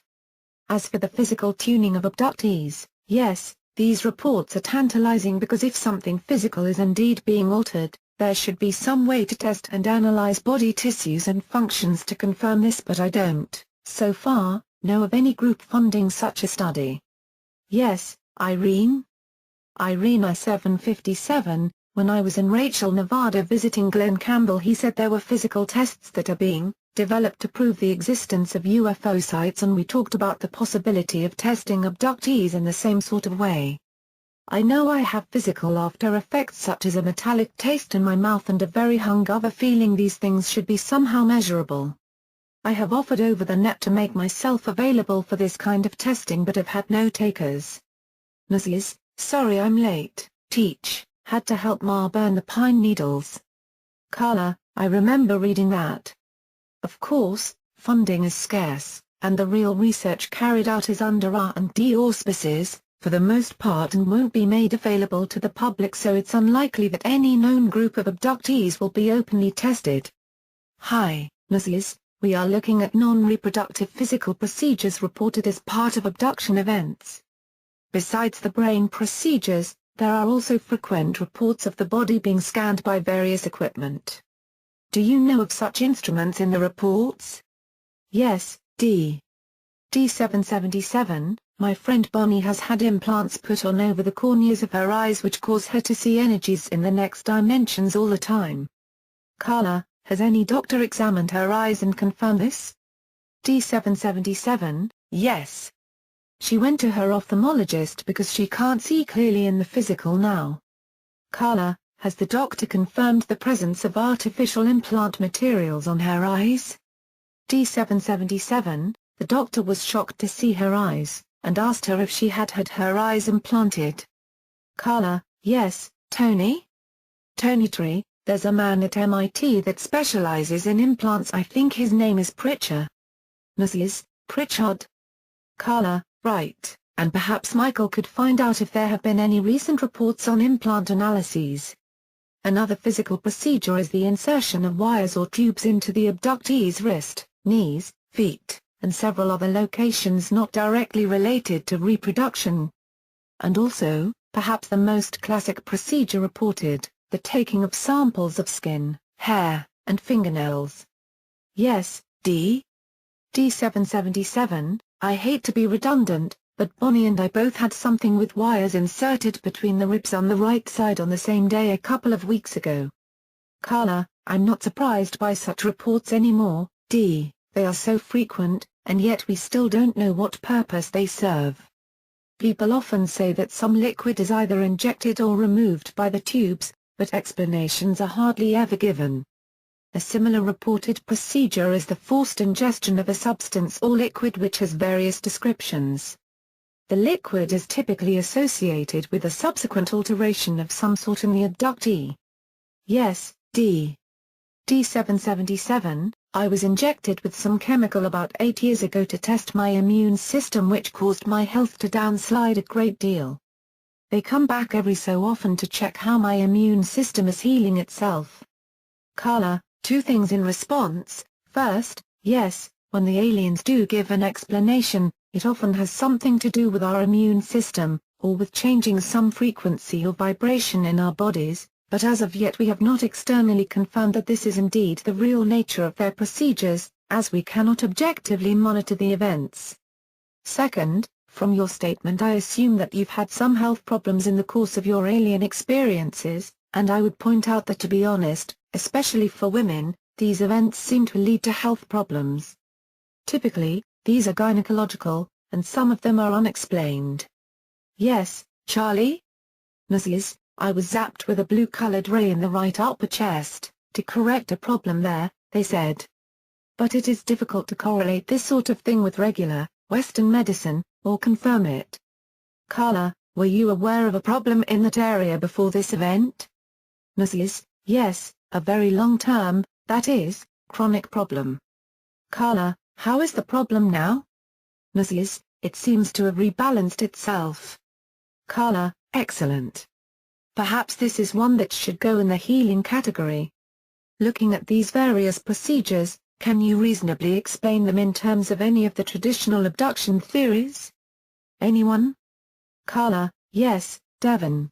As for the physical tuning of abductees, yes, these reports are tantalizing because if something physical is indeed being altered, there should be some way to test and analyze body tissues and functions to confirm this, but I don't, so far, know of any group funding such a study. Yes, Irene? Irene I-757, when I was in Rachel, Nevada visiting Glenn Campbell, he said there were physical tests that are being developed to prove the existence of UFO sites, and we talked about the possibility of testing abductees in the same sort of way. I know I have physical after effects such as a metallic taste in my mouth and a very hungover feeling. These things should be somehow measurable. I have offered over the net to make myself available for this kind of testing but have had no takers. Mrs. Sorry I'm late, Teach, had to help Ma burn the pine needles. Karla, I remember reading that. Of course, funding is scarce, and the real research carried out is under R&D auspices, for the most part, and won't be made available to the public, so it's unlikely that any known group of abductees will be openly tested. Hi, Mrs. We are looking at non-reproductive physical procedures reported as part of abduction events. Besides the brain procedures, there are also frequent reports of the body being scanned by various equipment. Do you know of such instruments in the reports? Yes, D777, my friend Bonnie has had implants put on over the corneas of her eyes which cause her to see energies in the next dimensions all the time. Karla, has any doctor examined her eyes and confirmed this? D777, yes. She went to her ophthalmologist because she can't see clearly in the physical now. Karla, has the doctor confirmed the presence of artificial implant materials on her eyes? D777, the doctor was shocked to see her eyes, and asked her if she had had her eyes implanted. Karla, yes, Tony? Tony Tree, there's a man at MIT that specializes in implants. I think his name is Pritchard. Mrs. Pritchard? Karla, right, and perhaps Michael could find out if there have been any recent reports on implant analyses. Another physical procedure is the insertion of wires or tubes into the abductee's wrist, knees, feet, and several other locations not directly related to reproduction. And also, perhaps the most classic procedure reported, the taking of samples of skin, hair, and fingernails. Yes, D777, I hate to be redundant, but Bonnie and I both had something with wires inserted between the ribs on the right side on the same day a couple of weeks ago. Karla, I'm not surprised by such reports anymore, they are so frequent, and yet we still don't know what purpose they serve. People often say that some liquid is either injected or removed by the tubes, but explanations are hardly ever given. A similar reported procedure is the forced ingestion of a substance or liquid which has various descriptions. The liquid is typically associated with a subsequent alteration of some sort in the abductee. Yes, D777, I was injected with some chemical about 8 years ago to test my immune system, which caused my health to downslide a great deal. They come back every so often to check how my immune system is healing itself. Karla, two things in response. First, yes, when the aliens do give an explanation, It often has something to do with our immune system, or with changing some frequency or vibration in our bodies, but as of yet we have not externally confirmed that this is indeed the real nature of their procedures, as we cannot objectively monitor the events. Second, from your statement I assume that you've had some health problems in the course of your alien experiences, and I would point out that to be honest, especially for women, these events seem to lead to health problems. Typically, these are gynecological, and some of them are unexplained. Yes, Charlie? Mrs. I was zapped with a blue-colored ray in the right upper chest, to correct a problem there, they said. But it is difficult to correlate this sort of thing with regular, Western medicine, or confirm it. Karla, were you aware of a problem in that area before this event? Mrs. Yes, a very long-term, that is, chronic problem. Karla, how is the problem now? Mrs. It seems to have rebalanced itself. Karla, excellent. Perhaps this is one that should go in the healing category. Looking at these various procedures, can you reasonably explain them in terms of any of the traditional abduction theories? Anyone? Karla, yes, Devon.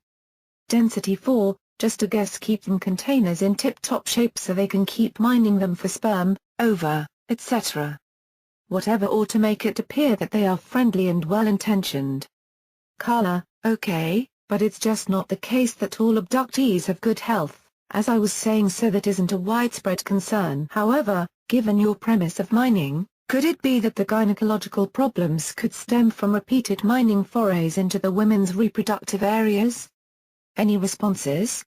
Density 4, just a guess, keep them containers in tip-top shape so they can keep mining them for sperm, ova, etc. Whatever, or to make it appear that they are friendly and well-intentioned. Karla, okay, but it's just not the case that all abductees have good health, as I was saying, so that isn't a widespread concern. However, given your premise of mining, could it be that the gynecological problems could stem from repeated mining forays into the women's reproductive areas? Any responses?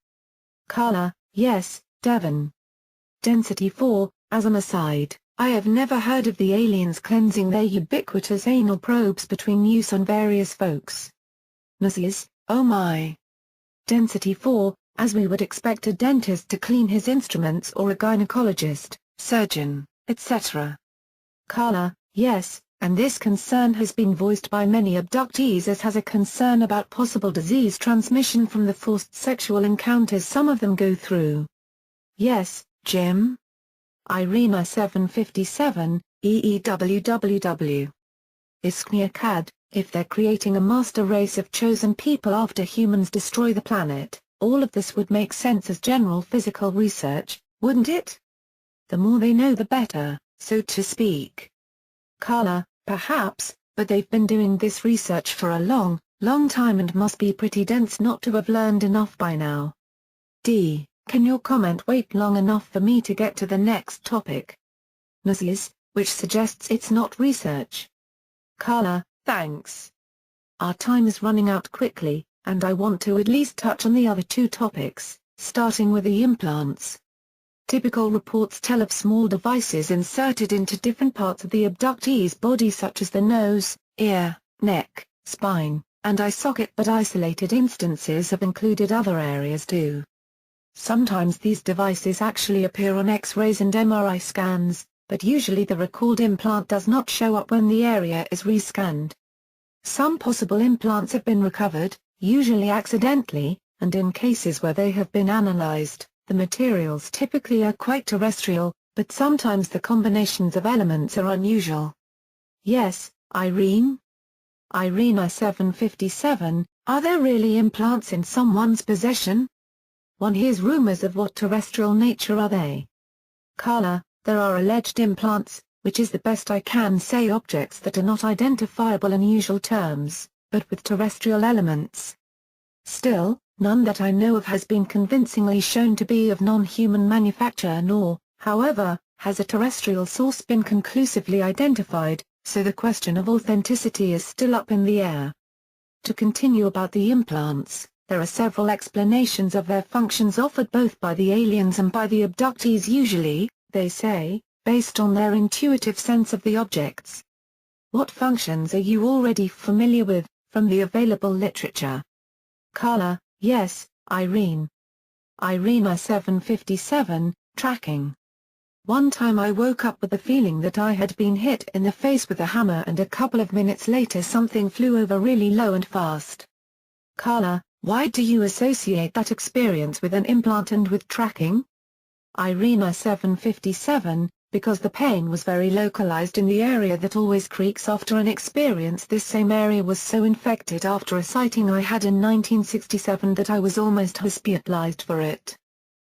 Karla, yes, Devon. Density 4, as an aside, I have never heard of the aliens cleansing their ubiquitous anal probes between use on various folks. Mrs. Oh my. Density 4, as we would expect a dentist to clean his instruments or a gynecologist, surgeon, etc. Karla, yes, and this concern has been voiced by many abductees as has a concern about possible disease transmission from the forced sexual encounters some of them go through. Yes, Jim? Irina 757, EEWWW. Iskniakad, if they're creating a master race of chosen people after humans destroy the planet, all of this would make sense as general physical research, wouldn't it? The more they know the better, so to speak. Karla, perhaps, but they've been doing this research for a long, long time and must be pretty dense not to have learned enough by now. D. Can your comment wait long enough for me to get to the next topic? Mrs. Which suggests it's not research. Karla, thanks. Our time is running out quickly, and I want to at least touch on the other two topics, starting with the implants. Typical reports tell of small devices inserted into different parts of the abductee's body such as the nose, ear, neck, spine, and eye socket, but isolated instances have included other areas too. Sometimes these devices actually appear on X-rays and MRI scans, but usually the recalled implant does not show up when the area is rescanned. Some possible implants have been recovered, usually accidentally, and in cases where they have been analyzed, the materials typically are quite terrestrial, but sometimes the combinations of elements are unusual. Yes, Irene? Irina 757, are there really implants in someone's possession? One hears rumors of what terrestrial nature are they? Karla, there are alleged implants, which is the best I can say, objects that are not identifiable in usual terms, but with terrestrial elements. Still, none that I know of has been convincingly shown to be of non-human manufacture, nor, however, has a terrestrial source been conclusively identified, so the question of authenticity is still up in the air. To continue about the implants, there are several explanations of their functions offered both by the aliens and by the abductees, usually, they say, based on their intuitive sense of the objects. What functions are you already familiar with, from the available literature? Karla, yes, Irene. Irina 757, tracking. One time I woke up with the feeling that I had been hit in the face with a hammer, and a couple of minutes later something flew over really low and fast. Karla, why do you associate that experience with an implant and with tracking? Irina 757, because the pain was very localized in the area that always creaks after an experience. This same area was so infected after a sighting I had in 1967 that I was almost hospitalized for it.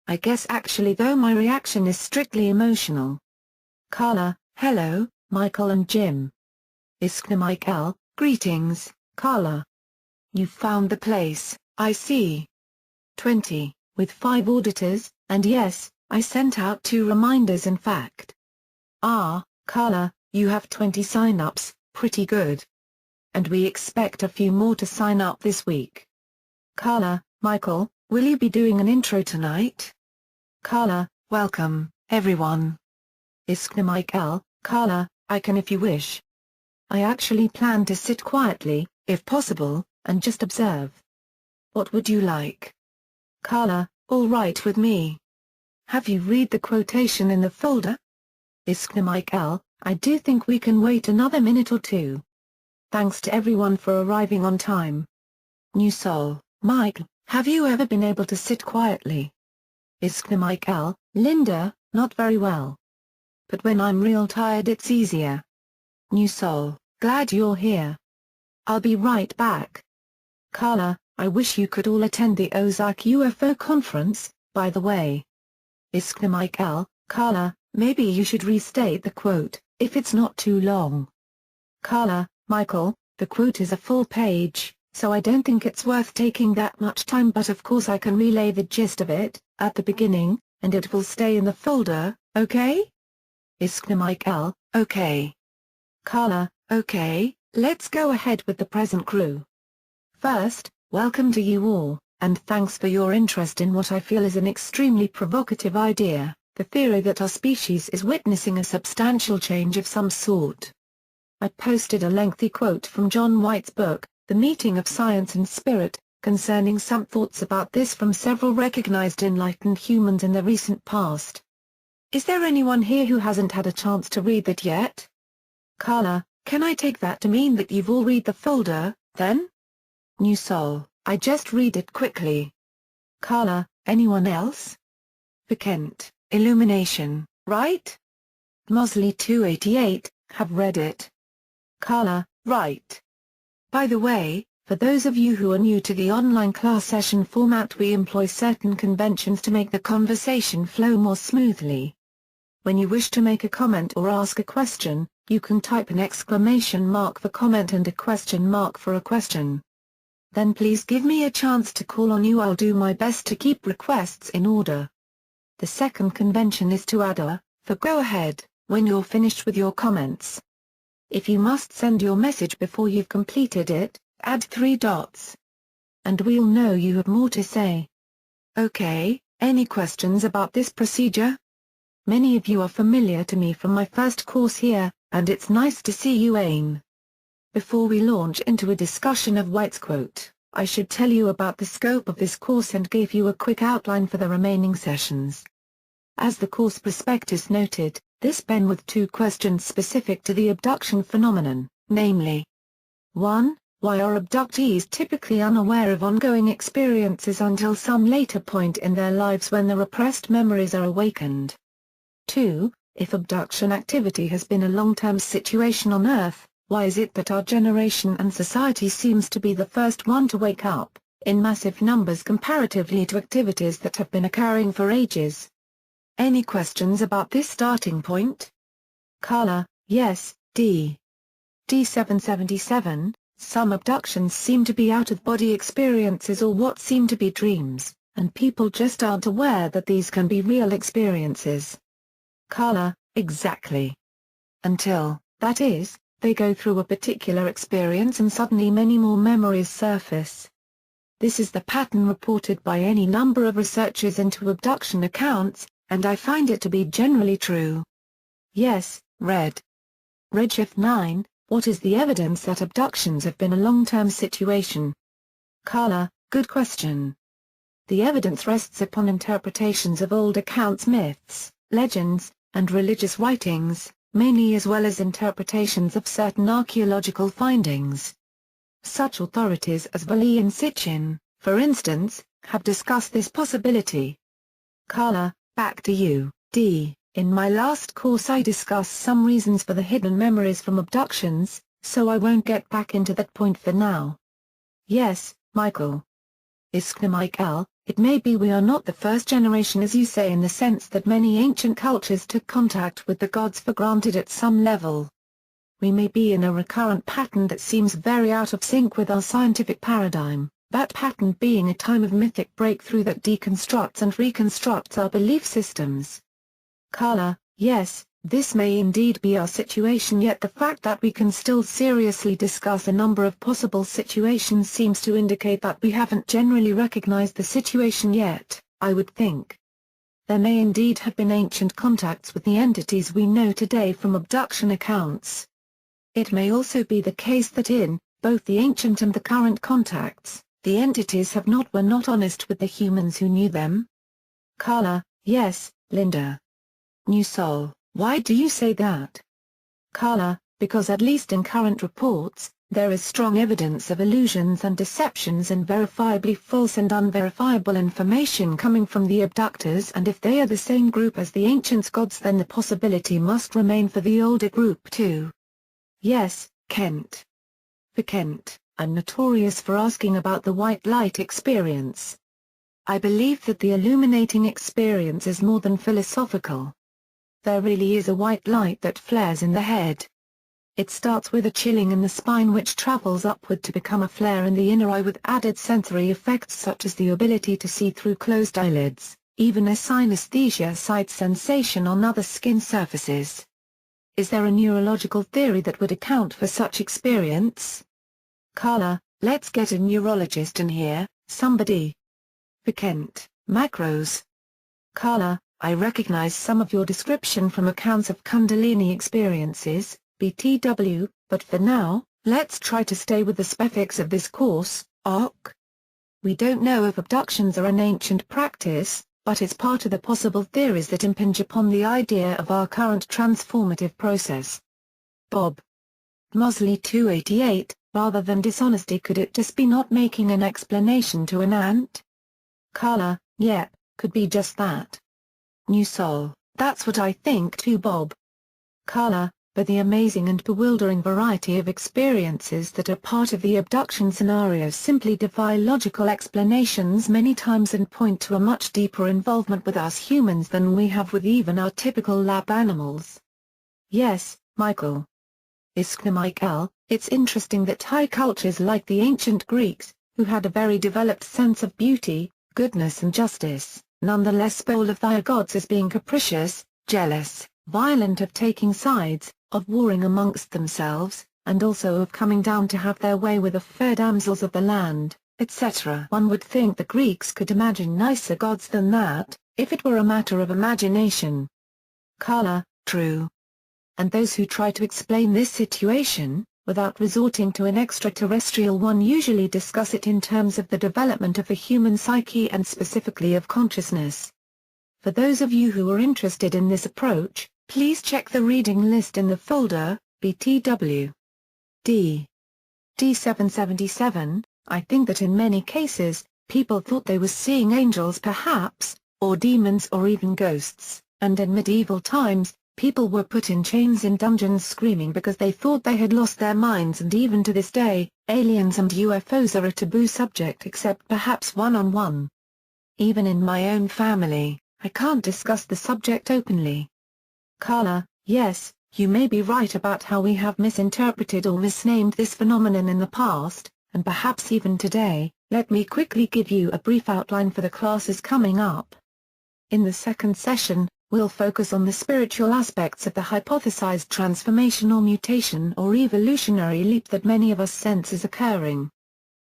I guess actually though my reaction is strictly emotional. Karla, hello, Michael and Jim. Iskna Michael, greetings, Karla. You found the place, I see. 20, with 5 auditors, and yes, I sent out 2 reminders in fact. Ah, Karla, you have 20 sign-ups, pretty good. And we expect a few more to sign up this week. Karla, Michael, will you be doing an intro tonight? Karla, welcome, everyone. Iskna Michael, Karla, I can if you wish. I actually plan to sit quietly, if possible, and just observe. What would you like? Karla, all right with me. Have you read the quotation in the folder? Iskna Michael, I do think we can wait another minute or 2. Thanks to everyone for arriving on time. New soul, Mike, have you ever been able to sit quietly? Iskna Michael, Linda, not very well. But when I'm real tired it's easier. New soul, glad you're here. I'll be right back. Karla, I wish you could all attend the Ozark UFO conference, by the way. Iskna Michael, Karla, maybe you should restate the quote, if it's not too long. Karla, Michael, the quote is a full page, so I don't think it's worth taking that much time, but of course I can relay the gist of it, at the beginning, and it will stay in the folder, okay? Iskna Michael, okay. Karla, okay, let's go ahead with the present crew. First, welcome to you all, and thanks for your interest in what I feel is an extremely provocative idea, the theory that our species is witnessing a substantial change of some sort. I posted a lengthy quote from John White's book, The Meeting of Science and Spirit, concerning some thoughts about this from several recognized enlightened humans in the recent past. Is there anyone here who hasn't had a chance to read that yet? Karla, can I take that to mean that you've all read the folder, then? New soul, I just read it quickly. Karla, anyone else? Vikent, Illumination, right? Mosley 288, have read it. Karla, right. By the way, for those of you who are new to the online class session format, we employ certain conventions to make the conversation flow more smoothly. When you wish to make a comment or ask a question, you can type an exclamation mark for comment and a question mark for a question. Then please give me a chance to call on you. I'll do my best to keep requests in order. The second convention is to add a, for go ahead, when you're finished with your comments. If you must send your message before you've completed it, add 3 dots. And we'll know you have more to say. Okay, any questions about this procedure? Many of you are familiar to me from my first course here, and it's nice to see you again. Before we launch into a discussion of White's quote, I should tell you about the scope of this course and give you a quick outline for the remaining sessions. As the course prospectus noted, this begins with 2 questions specific to the abduction phenomenon, namely 1. Why are abductees typically unaware of ongoing experiences until some later point in their lives when the repressed memories are awakened? 2. If abduction activity has been a long-term situation on Earth, why is it that our generation and society seems to be the first one to wake up, in massive numbers comparatively to activities that have been occurring for ages? Any questions about this starting point? Karla, yes, D777, some abductions seem to be out-of-body experiences or what seem to be dreams, and people just aren't aware that these can be real experiences. Karla, exactly. Until, that is, they go through a particular experience and suddenly many more memories surface. This is the pattern reported by any number of researchers into abduction accounts, and I find it to be generally true. Yes, Red. Redshift 9, what is the evidence that abductions have been a long-term situation? Karla, good question. The evidence rests upon interpretations of old accounts, myths, legends, and religious writings, mainly, as well as interpretations of certain archaeological findings. Such authorities as Valley and Sitchin, for instance, have discussed this possibility. Karla, back to you, D. In my last course I discussed some reasons for the hidden memories from abductions, so I won't get back into that point for now. Yes, Michael. Iskna Michael, it may be we are not the first generation as you say in the sense that many ancient cultures took contact with the gods for granted at some level. We may be in a recurrent pattern that seems very out of sync with our scientific paradigm, that pattern being a time of mythic breakthrough that deconstructs and reconstructs our belief systems. Karla, yes, this may indeed be our situation, yet the fact that we can still seriously discuss a number of possible situations seems to indicate that we haven't generally recognized the situation yet, I would think. There may indeed have been ancient contacts with the entities we know today from abduction accounts. It may also be the case that in both the ancient and the current contacts, the entities were not honest with the humans who knew them. Karla, yes, Linda. New Soul, why do you say that? Karla, because at least in current reports, there is strong evidence of illusions and deceptions and verifiably false and unverifiable information coming from the abductors, and if they are the same group as the ancient gods then the possibility must remain for the older group too. Yes, Kent. For Kent, I'm notorious for asking about the white light experience. I believe that the illuminating experience is more than philosophical. There really is a white light that flares in the head. It starts with a chilling in the spine which travels upward to become a flare in the inner eye with added sensory effects such as the ability to see through closed eyelids, even a synesthesia sight sensation on other skin surfaces. Is there a neurological theory that would account for such experience? Karla, let's get a neurologist in here, somebody. For Kent, macros. Karla, I recognize some of your description from accounts of Kundalini experiences, BTW, but for now, let's try to stay with the specifics of this course, ARC. We don't know if abductions are an ancient practice, but it's part of the possible theories that impinge upon the idea of our current transformative process. Bob. Mosley 288, rather than dishonesty, could it just be not making an explanation to an ant? Karla, yep, could be just that. New Soul, that's what I think too, Bob. Karla, but the amazing and bewildering variety of experiences that are part of the abduction scenario simply defy logical explanations many times and point to a much deeper involvement with us humans than we have with even our typical lab animals. Yes, Michael. Iskna Michael, it's interesting that high cultures like the ancient Greeks, who had a very developed sense of beauty, goodness and justice, nonetheless spoil of their gods as being capricious, jealous, violent, of taking sides, of warring amongst themselves, and also of coming down to have their way with the fair damsels of the land, etc. One would think the Greeks could imagine nicer gods than that, if it were a matter of imagination. Karla, true. And those who try to explain this situation, without resorting to an extraterrestrial one, usually discuss it in terms of the development of the human psyche and specifically of consciousness. For those of you who are interested in this approach, please check the reading list in the folder, BTW. D777, I think that in many cases, people thought they were seeing angels perhaps, or demons or even ghosts, and in medieval times, people were put in chains in dungeons screaming because they thought they had lost their minds, and even to this day, aliens and UFOs are a taboo subject except perhaps one-on-one. Even in my own family, I can't discuss the subject openly. Karla, yes, you may be right about how we have misinterpreted or misnamed this phenomenon in the past, and perhaps even today. Let me quickly give you a brief outline for the classes coming up. In the second session, we'll focus on the spiritual aspects of the hypothesized transformational mutation or evolutionary leap that many of us sense is occurring.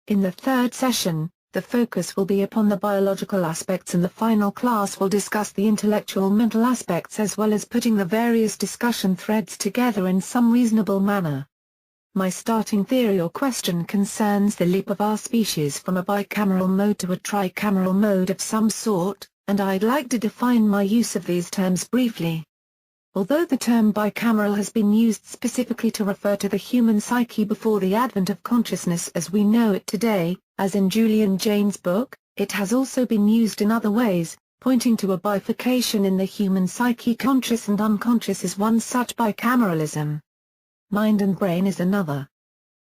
In the third session, the focus will be upon the biological aspects, and the final class will discuss the intellectual mental aspects as well as putting the various discussion threads together in some reasonable manner. My starting theory or question concerns the leap of our species from a bicameral mode to a tricameral mode of some sort, and I'd like to define my use of these terms briefly. Although the term bicameral has been used specifically to refer to the human psyche before the advent of consciousness as we know it today, as in Julian Jaynes' book, it has also been used in other ways, pointing to a bifurcation in the human psyche. Conscious and unconscious is one such bicameralism. Mind and brain is another.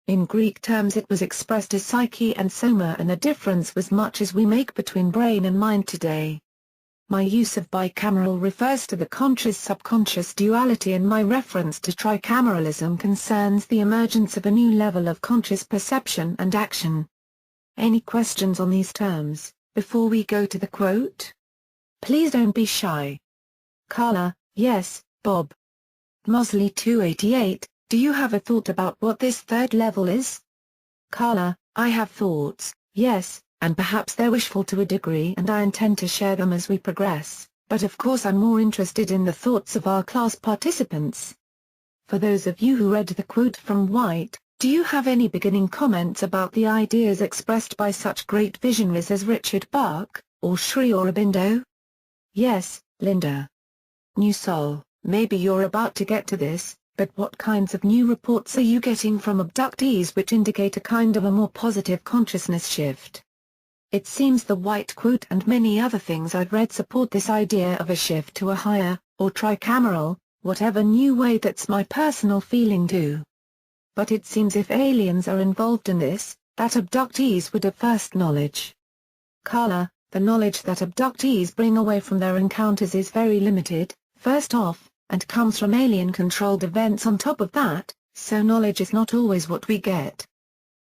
In Greek terms it was expressed as psyche and soma, and the difference was much as we make between brain and mind today. My use of bicameral refers to the conscious-subconscious duality, and my reference to tricameralism concerns the emergence of a new level of conscious perception and action. Any questions on these terms, before we go to the quote? Please don't be shy. Karla: yes, Bob. Mosley 288, do you have a thought about what this third level is? Karla: I have thoughts, yes, and perhaps they're wishful to a degree, and I intend to share them as we progress, but of course I'm more interested in the thoughts of our class participants. For those of you who read the quote from White, do you have any beginning comments about the ideas expressed by such great visionaries as Richard Bach, or Sri Aurobindo? Yes, Linda. New Soul, maybe you're about to get to this, but what kinds of new reports are you getting from abductees which indicate a kind of a more positive consciousness shift? It seems the White quote and many other things I've read support this idea of a shift to a higher, or tricameral, whatever new way. That's my personal feeling too. But it seems if aliens are involved in this, that abductees would have first knowledge. Karla: the knowledge that abductees bring away from their encounters is very limited, first off, and comes from alien-controlled events on top of that, so knowledge is not always what we get.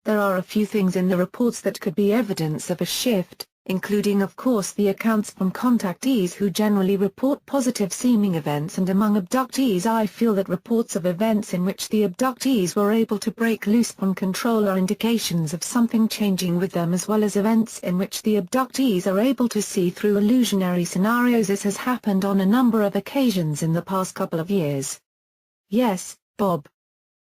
There are a few things in the reports that could be evidence of a shift, including of course the accounts from contactees who generally report positive-seeming events, and among abductees I feel that reports of events in which the abductees were able to break loose from control are indications of something changing with them, as well as events in which the abductees are able to see through illusionary scenarios, as has happened on a number of occasions in the past couple of years. Yes, Bob.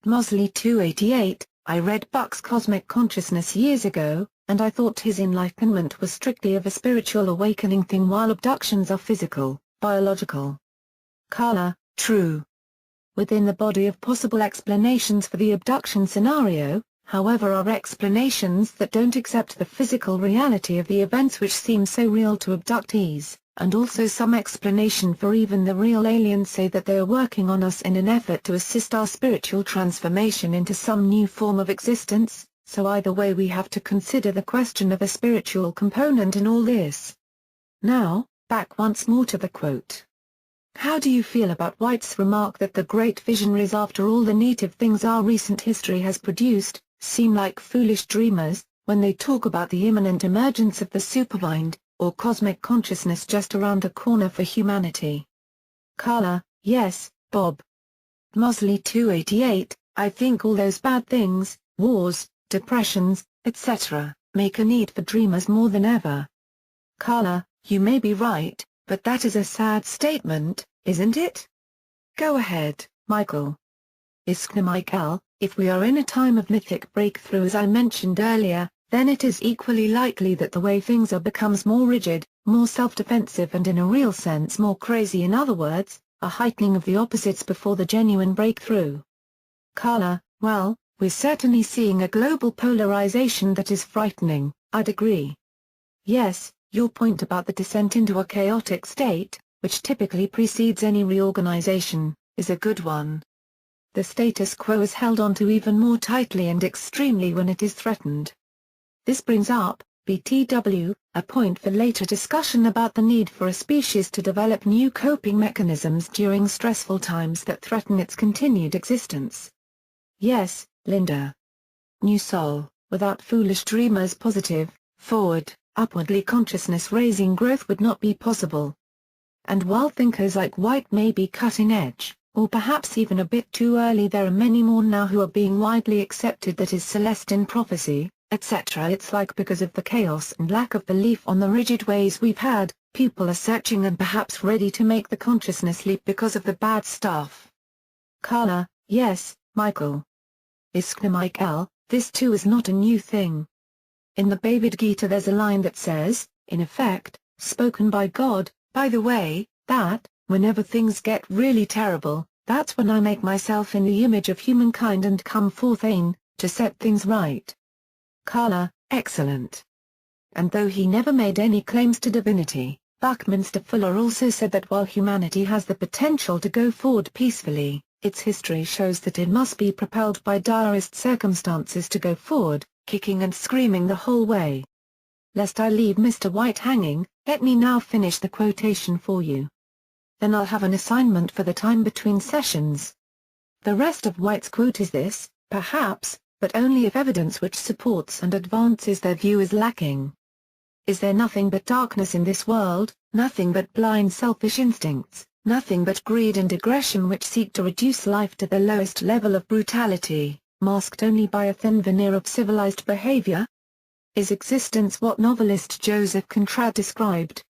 Mosley 288, I read Buck's Cosmic Consciousness years ago, and I thought his enlightenment was strictly of a spiritual awakening thing, while abductions are physical, biological. Karla: true. Within the body of possible explanations for the abduction scenario, however, are explanations that don't accept the physical reality of the events which seem so real to abductees, and also some explanation for even the real aliens say that they are working on us in an effort to assist our spiritual transformation into some new form of existence. So either way we have to consider the question of a spiritual component in all this. Now, back once more to the quote. How do you feel about White's remark that the great visionaries, after all the native things our recent history has produced, seem like foolish dreamers, when they talk about the imminent emergence of the supermind, or cosmic consciousness just around the corner for humanity? Karla: yes, Bob. Mosley 288, I think all those bad things, wars, depressions, etc., make a need for dreamers more than ever. Karla: you may be right, but that is a sad statement, isn't it? Go ahead, Michael. Iskna Michael: if we are in a time of mythic breakthrough as I mentioned earlier, then it is equally likely that the way things are becomes more rigid, more self-defensive, and in a real sense more crazy. In other words, a heightening of the opposites before the genuine breakthrough. Karla: well, we're certainly seeing a global polarization that is frightening, I'd agree. Yes, your point about the descent into a chaotic state, which typically precedes any reorganization, is a good one. The status quo is held onto even more tightly and extremely when it is threatened. This brings up, BTW, a point for later discussion about the need for a species to develop new coping mechanisms during stressful times that threaten its continued existence. Yes, Linda. New Soul, without foolish dreamers, positive, forward, upwardly consciousness-raising growth would not be possible. And while thinkers like White may be cutting edge, or perhaps even a bit too early, there are many more now who are being widely accepted that is Celestine prophecy, etc. It's like because of the chaos and lack of belief on the rigid ways we've had, people are searching and perhaps ready to make the consciousness leap because of the bad stuff. Karla: yes, Michael. Iskna Michael: this too is not a new thing. In the Bhagavad Gita there's a line that says, in effect, spoken by God, by the way, that, whenever things get really terrible, that's when I make myself in the image of humankind and come forth to set things right. Karla: excellent. And though he never made any claims to divinity, Buckminster Fuller also said that while humanity has the potential to go forward peacefully, its history shows that it must be propelled by direst circumstances to go forward, kicking and screaming the whole way. Lest I leave Mr. White hanging, let me now finish the quotation for you. Then I'll have an assignment for the time between sessions. The rest of White's quote is this: perhaps, but only if evidence which supports and advances their view is lacking. Is there nothing but darkness in this world, nothing but blind selfish instincts, nothing but greed and aggression which seek to reduce life to the lowest level of brutality, masked only by a thin veneer of civilized behavior? Is existence what novelist Joseph Conrad described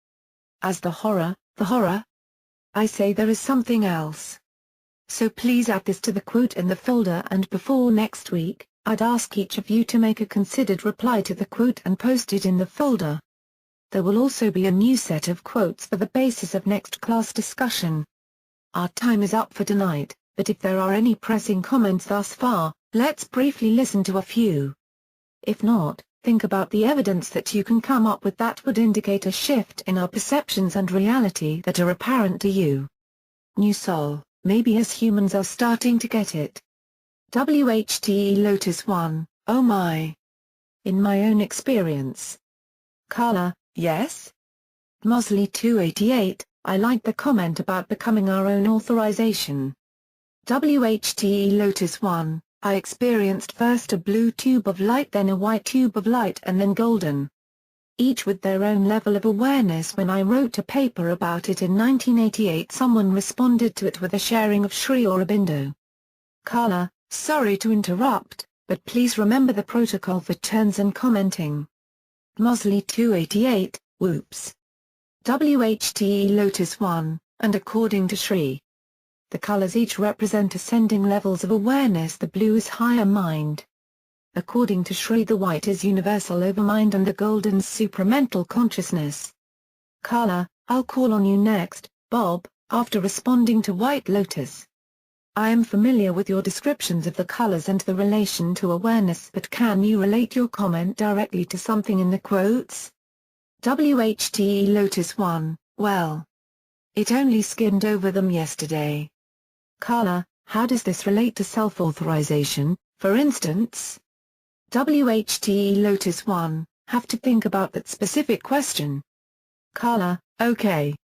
as the horror, the horror? I say there is something else. So please add this to the quote in the folder, and before next week, I'd ask each of you to make a considered reply to the quote and post it in the folder. There will also be a new set of quotes for the basis of next class discussion. Our time is up for tonight, but if there are any pressing comments thus far, let's briefly listen to a few. If not, think about the evidence that you can come up with that would indicate a shift in our perceptions and reality that are apparent to you. New Soul, maybe as humans are starting to get it. WHTE Lotus 1, oh my. In my own experience. Karla, yes? Mosley 288, I like the comment about becoming our own authorization. WHTE Lotus 1, I experienced first a blue tube of light, then a white tube of light, and then golden. Each with their own level of awareness. When I wrote a paper about it in 1988, someone responded to it with a sharing of Sri Aurobindo. Karla, sorry to interrupt, but please remember the protocol for turns and commenting. Mosley 288, whoops. WHTE Lotus 1, and according to Sri. The colors each represent ascending levels of awareness. The blue is higher mind. According to Sri, the white is universal overmind and the golden's supramental consciousness. Karla, I'll call on you next, Bob, after responding to White Lotus. I am familiar with your descriptions of the colors and the relation to awareness, but can you relate your comment directly to something in the quotes? WHTE Lotus 1, well. It only skimmed over them yesterday. Karla, how does this relate to self-authorization, for instance? WHTE Lotus 1, have to think about that specific question. Karla, okay.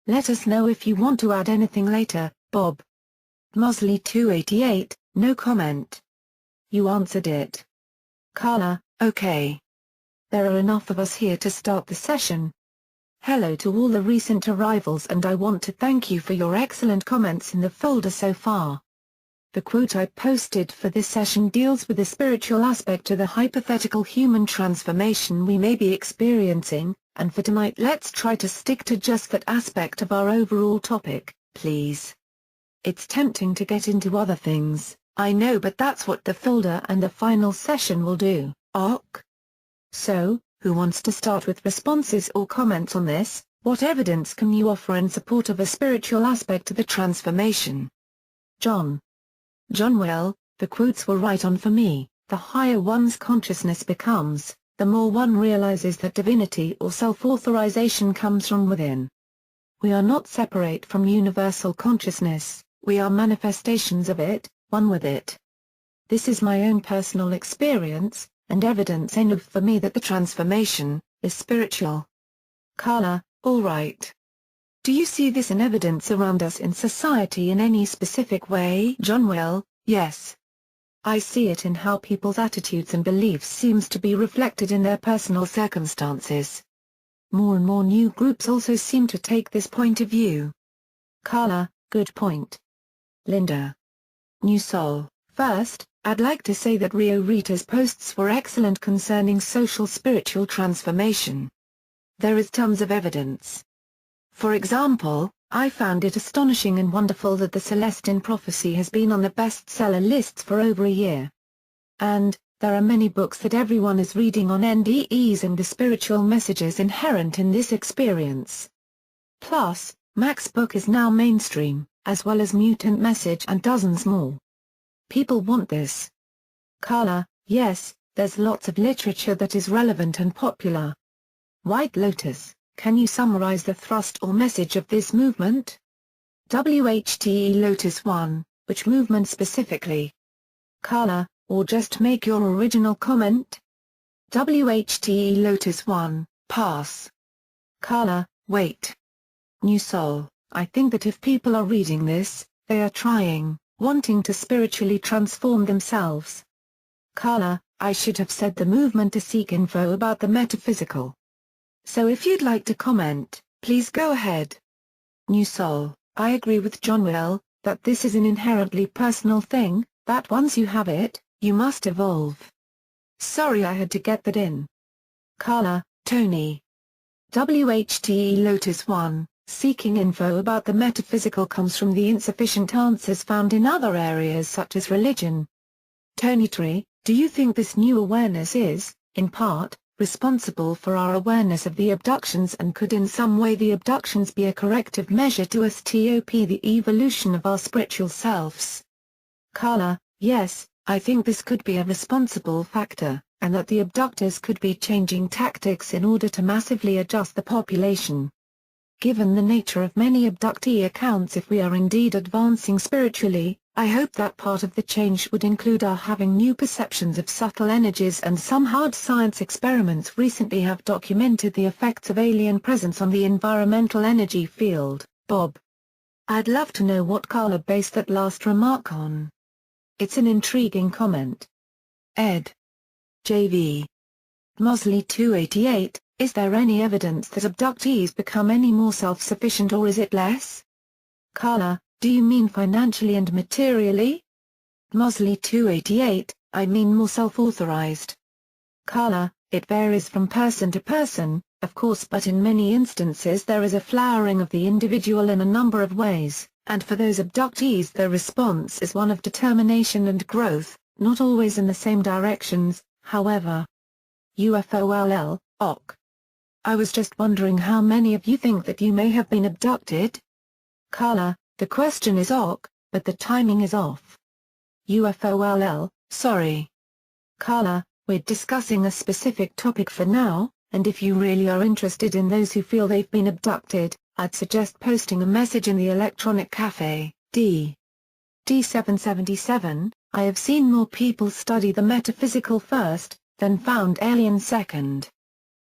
Let us know if you want to add anything later, Bob. Mosley 288, no comment. You answered it. Karla, okay. There are enough of us here to start the session. Hello to all the recent arrivals, and I want to thank you for your excellent comments in the folder so far. The quote I posted for this session deals with the spiritual aspect to the hypothetical human transformation we may be experiencing, and for tonight let's try to stick to just that aspect of our overall topic, please. It's tempting to get into other things, I know, but that's what the folder and the final session will do, ok? So, who wants to start with responses or comments on this? What evidence can you offer in support of a spiritual aspect to the transformation? John. Well, the quotes were right on for me. The higher one's consciousness becomes, the more one realizes that divinity or self-authorization comes from within. We are not separate from universal consciousness, we are manifestations of it, one with it. This is my own personal experience, and evidence enough for me that the transformation is spiritual. Karla, all right. Do you see this in evidence around us in society in any specific way? John, well, yes. I see it in how people's attitudes and beliefs seems to be reflected in their personal circumstances. More and more new groups also seem to take this point of view. Karla, good point. Linda. New Soul, first, I'd like to say that Rio Rita's posts were excellent concerning social spiritual transformation. There is tons of evidence. For example, I found it astonishing and wonderful that the Celestine Prophecy has been on the bestseller lists for over a year. And, there are many books that everyone is reading on NDEs and the spiritual messages inherent in this experience. Plus, Mac's book is now mainstream, as well as Mutant Message and dozens more. People want this. Karla, yes, there's lots of literature that is relevant and popular. White Lotus, Can you summarize the thrust or message of this movement? WHTE Lotus 1, which movement specifically? Karla, or just make your original comment? WHTE Lotus 1, pass. Karla, wait. New Soul, I think that if people are reading this, they are trying, wanting to spiritually transform themselves. Karla, I should have said the movement to seek info about the metaphysical. So if you'd like to comment, please go ahead. New Soul, I agree with John Will, that this is an inherently personal thing, that once you have it, you must evolve. Sorry I had to get that in. Karla, Tony. WHTE Lotus 1, seeking info about the metaphysical comes from the insufficient answers found in other areas such as religion. Tony Tree, do you think this new awareness is, in part, responsible for our awareness of the abductions, and could in some way the abductions be a corrective measure to stop the evolution of our spiritual selves? Karla, yes, I think this could be a responsible factor, and that the abductors could be changing tactics in order to massively adjust the population. Given the nature of many abductee accounts, if we are indeed advancing spiritually, I hope that part of the change would include our having new perceptions of subtle energies, and some hard science experiments recently have documented the effects of alien presence on the environmental energy field. Bob. I'd love to know what Karla based that last remark on. It's an intriguing comment. Ed. JV. Mosley 288, is there any evidence that abductees become any more self-sufficient, or is it less? Karla, do you mean financially and materially? Mosley 288, I mean more self-authorized. Karla, it varies from person to person, of course, but in many instances there is a flowering of the individual in a number of ways, and for those abductees their response is one of determination and growth, not always in the same directions, however. UFOLL, OK. I was just wondering how many of you think that you may have been abducted? Karla, the question is OK, but the timing is off. UFOLL, sorry. Karla, we're discussing a specific topic for now, and if you really are interested in those who feel they've been abducted, I'd suggest posting a message in the electronic cafe, D777, I have seen more people study the metaphysical first, then found aliens second.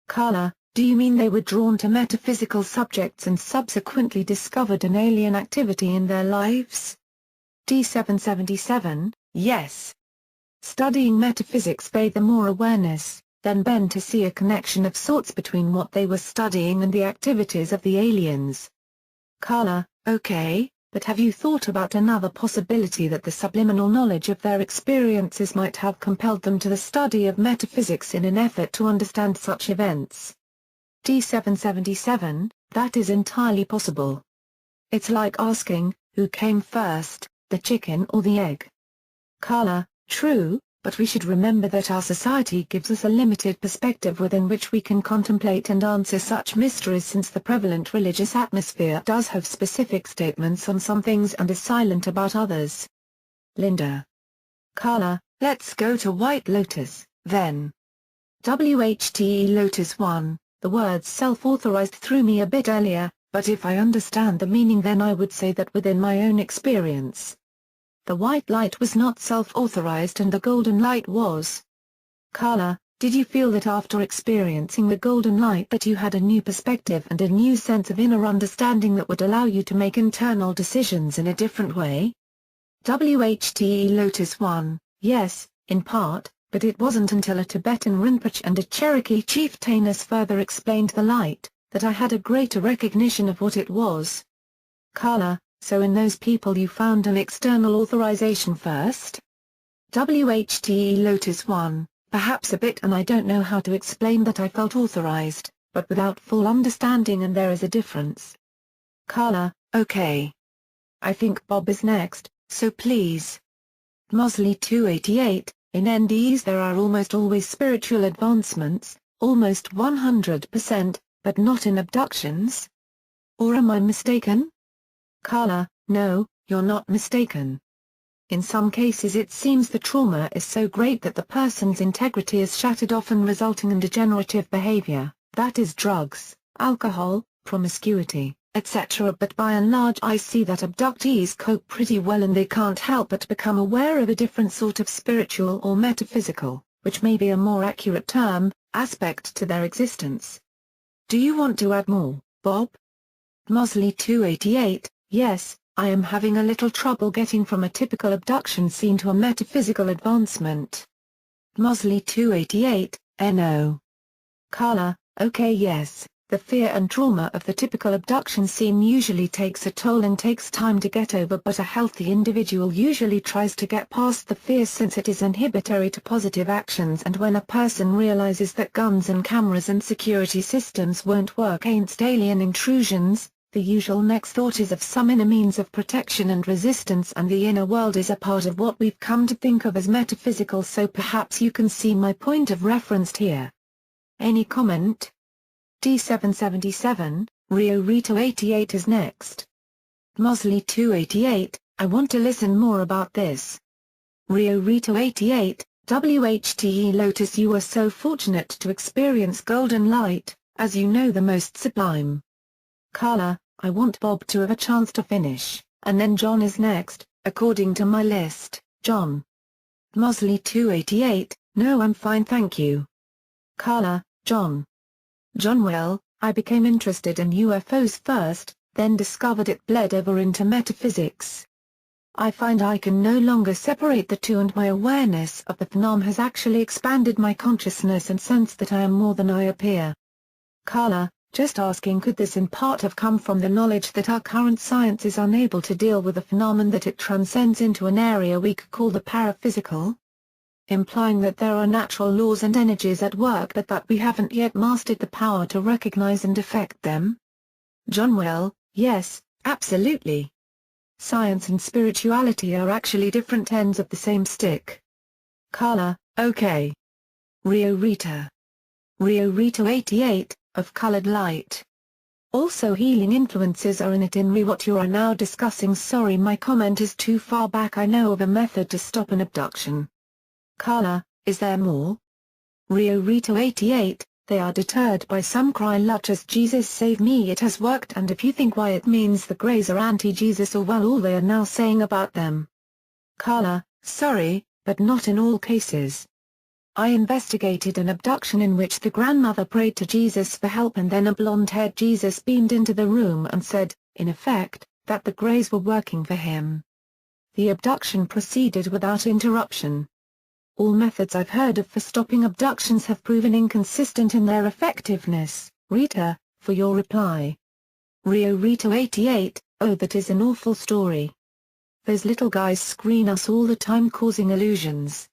Karla, do you mean they were drawn to metaphysical subjects and subsequently discovered an alien activity in their lives? D777, yes. Studying metaphysics gave them more awareness, then bent to see a connection of sorts between what they were studying and the activities of the aliens. Karla, okay, but have you thought about another possibility, that the subliminal knowledge of their experiences might have compelled them to the study of metaphysics in an effort to understand such events? D777, that is entirely possible. It's like asking, who came first, the chicken or the egg? Karla, true, but we should remember that our society gives us a limited perspective within which we can contemplate and answer such mysteries, since the prevalent religious atmosphere does have specific statements on some things and is silent about others. Linda. Karla, let's go to White Lotus, then. WHTE Lotus 1, the word self-authorized threw me a bit earlier, but if I understand the meaning then I would say that within my own experience, the white light was not self-authorized and the golden light was. Karla, did you feel that after experiencing the golden light that you had a new perspective and a new sense of inner understanding that would allow you to make internal decisions in a different way? WHTE Lotus 1, yes, in part, but it wasn't until a Tibetan Rinpoche and a Cherokee chieftainess further explained the light, that I had a greater recognition of what it was. Karla, so in those people you found an external authorization first? WHTE Lotus 1, perhaps a bit, and I don't know how to explain that I felt authorized, but without full understanding, and there is a difference. Karla, okay. I think Bob is next, so please. Mosley 288, in NDEs there are almost always spiritual advancements, almost 100%, but not in abductions? Or am I mistaken? Karla, no, you're not mistaken. In some cases it seems the trauma is so great that the person's integrity is shattered, often resulting in degenerative behavior, that is drugs, alcohol, promiscuity, etc. But by and large I see that abductees cope pretty well and they can't help but become aware of a different sort of spiritual or metaphysical, which may be a more accurate term, aspect to their existence. Do you want to add more, Bob? Mosley 288, yes, I am having a little trouble getting from a typical abduction scene to a metaphysical advancement. Mosley 288, no. Karla, okay, yes. The fear and trauma of the typical abduction scene usually takes a toll and takes time to get over, but a healthy individual usually tries to get past the fear since it is inhibitory to positive actions, and when a person realizes that guns and cameras and security systems won't work against alien intrusions, the usual next thought is of some inner means of protection and resistance, and the inner world is a part of what we've come to think of as metaphysical, so perhaps you can see my point of reference here. Any comment? D777, Rio Rito 88 is next. Mosley 288, I want to listen more about this. Rio Rito 88, WHTE Lotus, you are so fortunate to experience golden light, as you know, the most sublime. Karla, I want Bob to have a chance to finish, and then John is next, according to my list. John. Mosley 288, no, I'm fine, thank you. Karla, John. John, well, I became interested in UFOs first, then discovered it bled over into metaphysics. I find I can no longer separate the two, and my awareness of the phenom has actually expanded my consciousness and sense that I am more than I appear. Karla, just asking, could this in part have come from the knowledge that our current science is unable to deal with the phenomenon, that it transcends into an area we could call the paraphysical? Implying that there are natural laws and energies at work but that we haven't yet mastered the power to recognize and affect them? John, well, yes, absolutely. Science and spirituality are actually different ends of the same stick. Karla, okay. Rio Rito 88, of colored light. Also healing influences are in it in what you are now discussing. Sorry, my comment is too far back. I know of a method to stop an abduction. Karla, is there more? Rio Rito 88, they are deterred by some cry "Luchas, Jesus save me." It has worked, and if you think why it means the Greys are anti-Jesus, or well, all they are now saying about them. Karla, sorry, but not in all cases. I investigated an abduction in which the grandmother prayed to Jesus for help, and then a blonde-haired Jesus beamed into the room and said, in effect, that the Greys were working for him. The abduction proceeded without interruption. All methods I've heard of for stopping abductions have proven inconsistent in their effectiveness. Rita, for your reply. Rio Rito 88, oh, that is an awful story. Those little guys screen us all the time, causing illusions.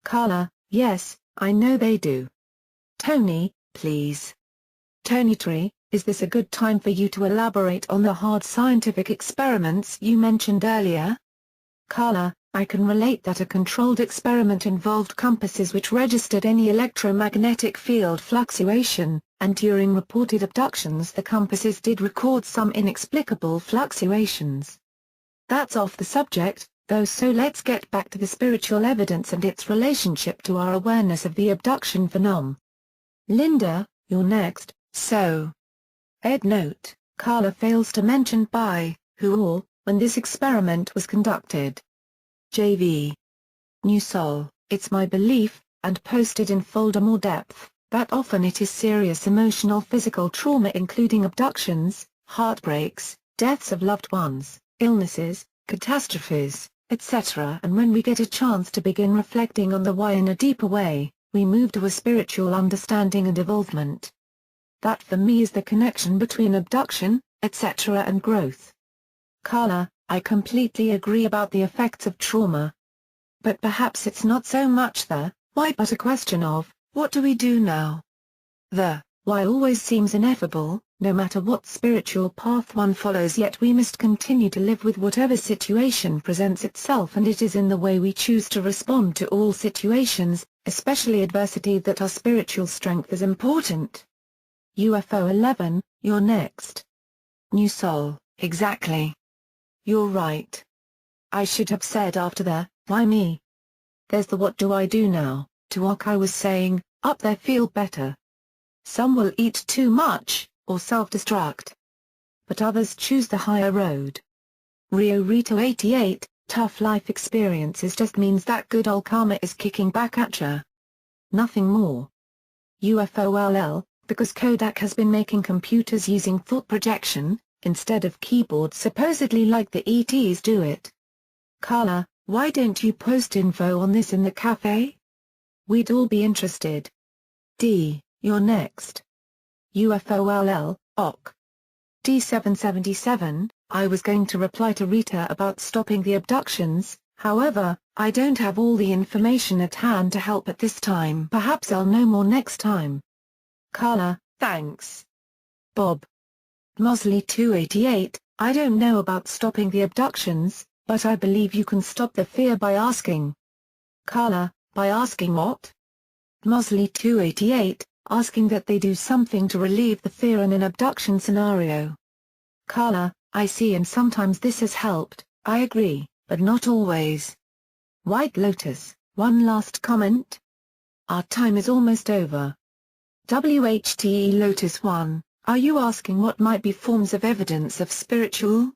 Karla, yes, I know they do. Tony, please. Tony Tree, is this a good time for you to elaborate on the hard scientific experiments you mentioned earlier? Karla, I can relate that a controlled experiment involved compasses which registered any electromagnetic field fluctuation, and during reported abductions the compasses did record some inexplicable fluctuations. That's off the subject, though, so let's get back to the spiritual evidence and its relationship to our awareness of the abduction phenom. Linda, you're next. So. Ed note, Karla fails to mention by who or when this experiment was conducted. JV. New Soul, it's my belief, and posted in folder more depth, that often it is serious emotional physical trauma including abductions, heartbreaks, deaths of loved ones, illnesses, catastrophes, etc. And when we get a chance to begin reflecting on the why in a deeper way, we move to a spiritual understanding and evolvement. That for me is the connection between abduction, etc. and growth. Karla, I completely agree about the effects of trauma. But perhaps it's not so much the why but a question of, what do we do now? The why always seems ineffable, no matter what spiritual path one follows, yet we must continue to live with whatever situation presents itself, and it is in the way we choose to respond to all situations, especially adversity, that our spiritual strength is important. UFO 11, you're next. New Soul, exactly. You're right. I should have said after the, why me? There's the what do I do now, to what I was saying, up there feel better. Some will eat too much, or self-destruct. But others choose the higher road. Rio Rito 88, tough life experiences just means that good old karma is kicking back at ya. Nothing more. UFOLL, because Kodak has been making computers using thought projection, instead of keyboards supposedly like the ETs do it. Karla, why don't you post info on this in the cafe? We'd all be interested. D, you're next. UFOLL, OK. D777, I was going to reply to Rita about stopping the abductions, however, I don't have all the information at hand to help at this time. Perhaps I'll know more next time. Karla, thanks. Bob. Mosley 288, I don't know about stopping the abductions, but I believe you can stop the fear by asking. Karla, by asking what? Mosley 288, asking that they do something to relieve the fear in an abduction scenario. Karla, I see, and sometimes this has helped, I agree, but not always. White Lotus, one last comment? Our time is almost over. WHTE Lotus 1, are you asking what might be forms of evidence of spiritual?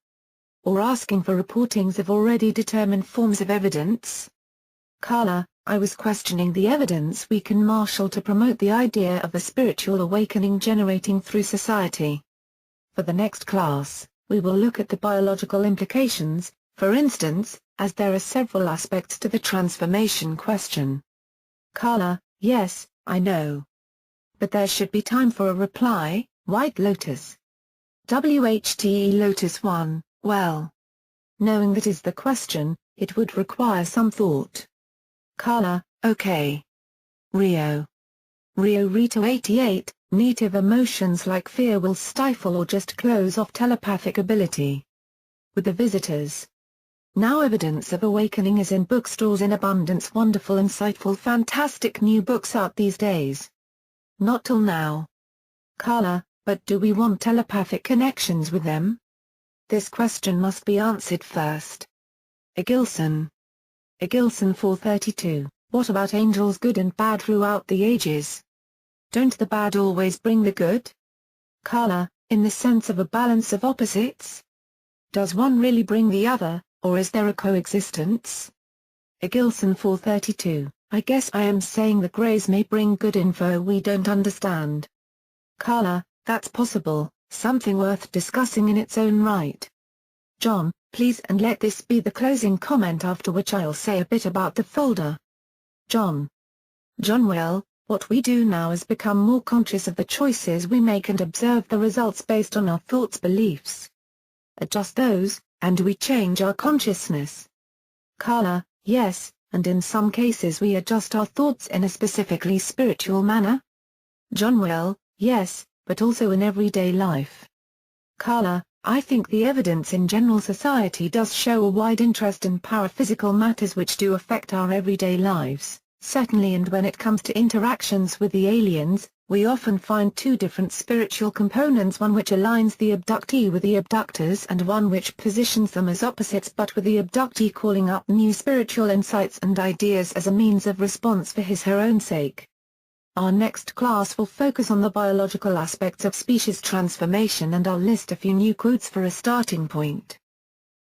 Or asking for reportings of already determined forms of evidence? Karla, I was questioning the evidence we can marshal to promote the idea of a spiritual awakening generating through society. For the next class, we will look at the biological implications, for instance, as there are several aspects to the transformation question. Karla, yes, I know. But there should be time for a reply. White Lotus. WHTE Lotus 1, well. Knowing that is the question, it would require some thought. Karla, okay. Rio Rito 88, native emotions like fear will stifle or just close off telepathic ability. With the visitors. Now evidence of awakening is in bookstores in abundance. Wonderful, insightful, fantastic new books out these days. Not till now. Karla, but do we want telepathic connections with them? This question must be answered first. Egilson 432, what about angels good and bad throughout the ages? Don't the bad always bring the good? Karla, in the sense of a balance of opposites? Does one really bring the other, or is there a coexistence? Egilson 432, I guess I am saying the Greys may bring good info we don't understand. Karla, that's possible, something worth discussing in its own right. John, please, and let this be the closing comment, after which I'll say a bit about the folder. John, well, what we do now is become more conscious of the choices we make and observe the results based on our thoughts, beliefs. Adjust those, and we change our consciousness. Karla, yes, and in some cases we adjust our thoughts in a specifically spiritual manner? John, well, yes, but also in everyday life. Karla, I think the evidence in general society does show a wide interest in paraphysical matters which do affect our everyday lives, certainly, and when it comes to interactions with the aliens, we often find two different spiritual components, one which aligns the abductee with the abductors and one which positions them as opposites, but with the abductee calling up new spiritual insights and ideas as a means of response for his/her own sake. Our next class will focus on the biological aspects of species transformation, and I'll list a few new quotes for a starting point.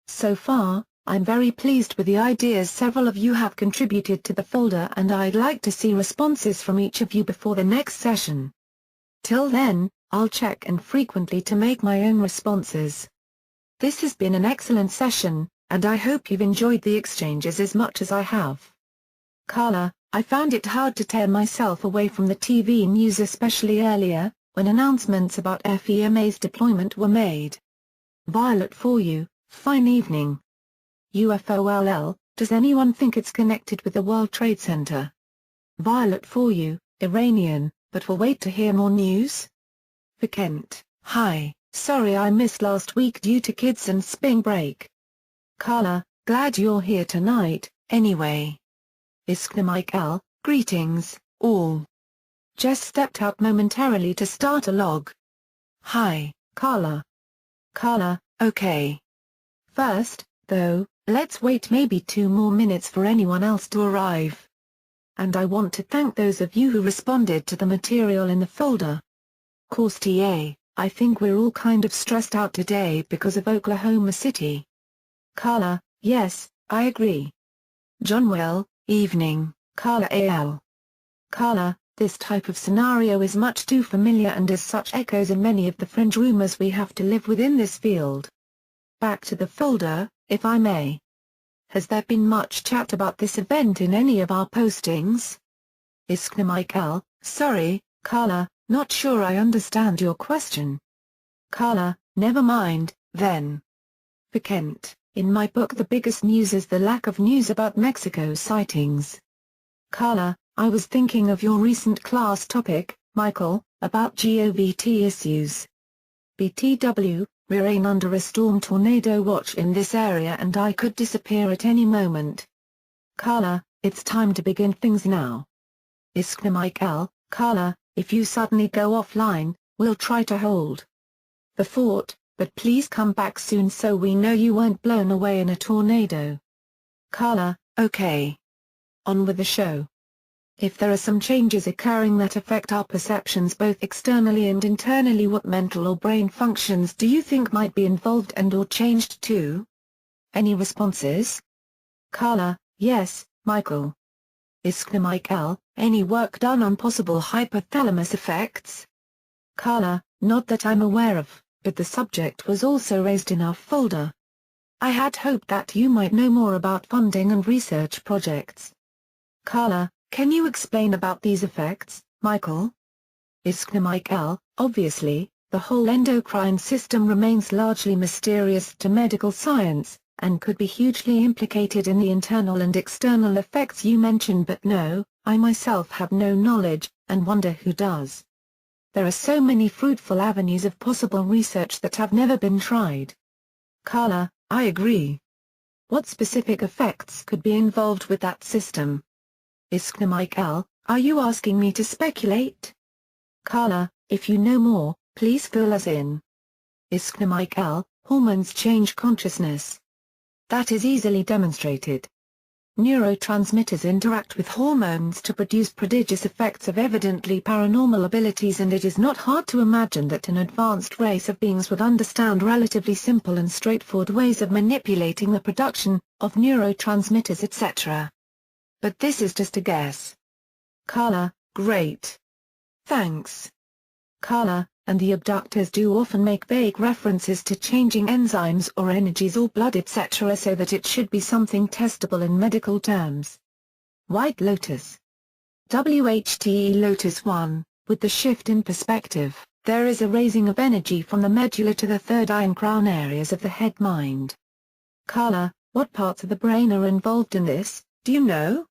So far, I'm very pleased with the ideas several of you have contributed to the folder, and I'd like to see responses from each of you before the next session. Till then, I'll check and frequently to make my own responses. This has been an excellent session, and I hope you've enjoyed the exchanges as much as I have. Karla, I found it hard to tear myself away from the TV news, especially earlier, when announcements about FEMA's deployment were made. Violet for you, fine evening. UFOLL, does anyone think it's connected with the World Trade Center? Violet for you, Iranian, but we'll wait to hear more news. For Kent, hi, sorry I missed last week due to kids and spring break. Karla, glad you're here tonight, anyway. Iskna Michael, greetings, all. Jess stepped out momentarily to start a log. Hi, Karla. Karla, okay. First, though, let's wait maybe 2 more minutes for anyone else to arrive. And I want to thank those of you who responded to the material in the folder. Course TA. I think we're all kind of stressed out today because of Oklahoma City. Karla, yes, I agree. John Will, evening, Karla AL. Karla, this type of scenario is much too familiar and as such echoes in many of the fringe rumors we have to live with in this field. Back to the folder, if I may. Has there been much chat about this event in any of our postings? Iskna Michael, sorry, Karla, not sure I understand your question. Karla, never mind, then. For Kent, in my book the biggest news is the lack of news about Mexico sightings. Karla, I was thinking of your recent class topic, Michael, about GOVT issues. BTW, we're under a storm tornado watch in this area and I could disappear at any moment. Karla, it's time to begin things now. Iskna Michael, Karla, if you suddenly go offline, we'll try to hold the fort, but please come back soon so we know you weren't blown away in a tornado. Karla, okay. On with the show. If there are some changes occurring that affect our perceptions both externally and internally, what mental or brain functions do you think might be involved and/or changed too? Any responses? Karla, yes, Michael. Iskna Michael, any work done on possible hypothalamus effects? Karla, not that I'm aware of, but the subject was also raised in our folder. I had hoped that you might know more about funding and research projects. Karla, can you explain about these effects, Michael? Iskna Michael, obviously, the whole endocrine system remains largely mysterious to medical science, and could be hugely implicated in the internal and external effects you mentioned, but no, I myself have no knowledge, and wonder who does. There are so many fruitful avenues of possible research that have never been tried. Karla, I agree. What specific effects could be involved with that system? Iskna Michael, are you asking me to speculate? Karla, if you know more, please fill us in. Iskna Michael, hormones change consciousness. That is easily demonstrated. Neurotransmitters interact with hormones to produce prodigious effects of evidently paranormal abilities, and it is not hard to imagine that an advanced race of beings would understand relatively simple and straightforward ways of manipulating the production of neurotransmitters, etc. But this is just a guess. Karla, great. Thanks. Karla, and the abductors do often make vague references to changing enzymes or energies or blood etc. so that it should be something testable in medical terms. White Lotus. WHTE Lotus 1, with the shift in perspective, there is a raising of energy from the medulla to the third eye and crown areas of the head-mind. Karla, what parts of the brain are involved in this, do you know?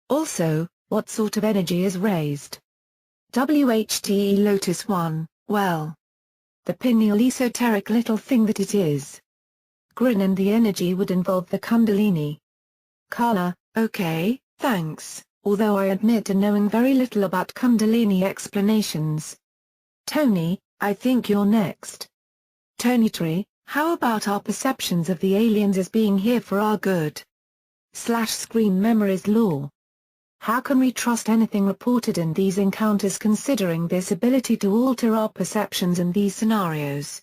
Also, what sort of energy is raised? WHTE Lotus 1, well. The pineal esoteric little thing that it is. Grin, and the energy would involve the Kundalini. Karla, okay, thanks, although I admit to knowing very little about Kundalini explanations. Tony, I think you're next. Tony Tree, how about our perceptions of the aliens as being here for our good? /Screen Memories Law. How can we trust anything reported in these encounters considering this ability to alter our perceptions in these scenarios?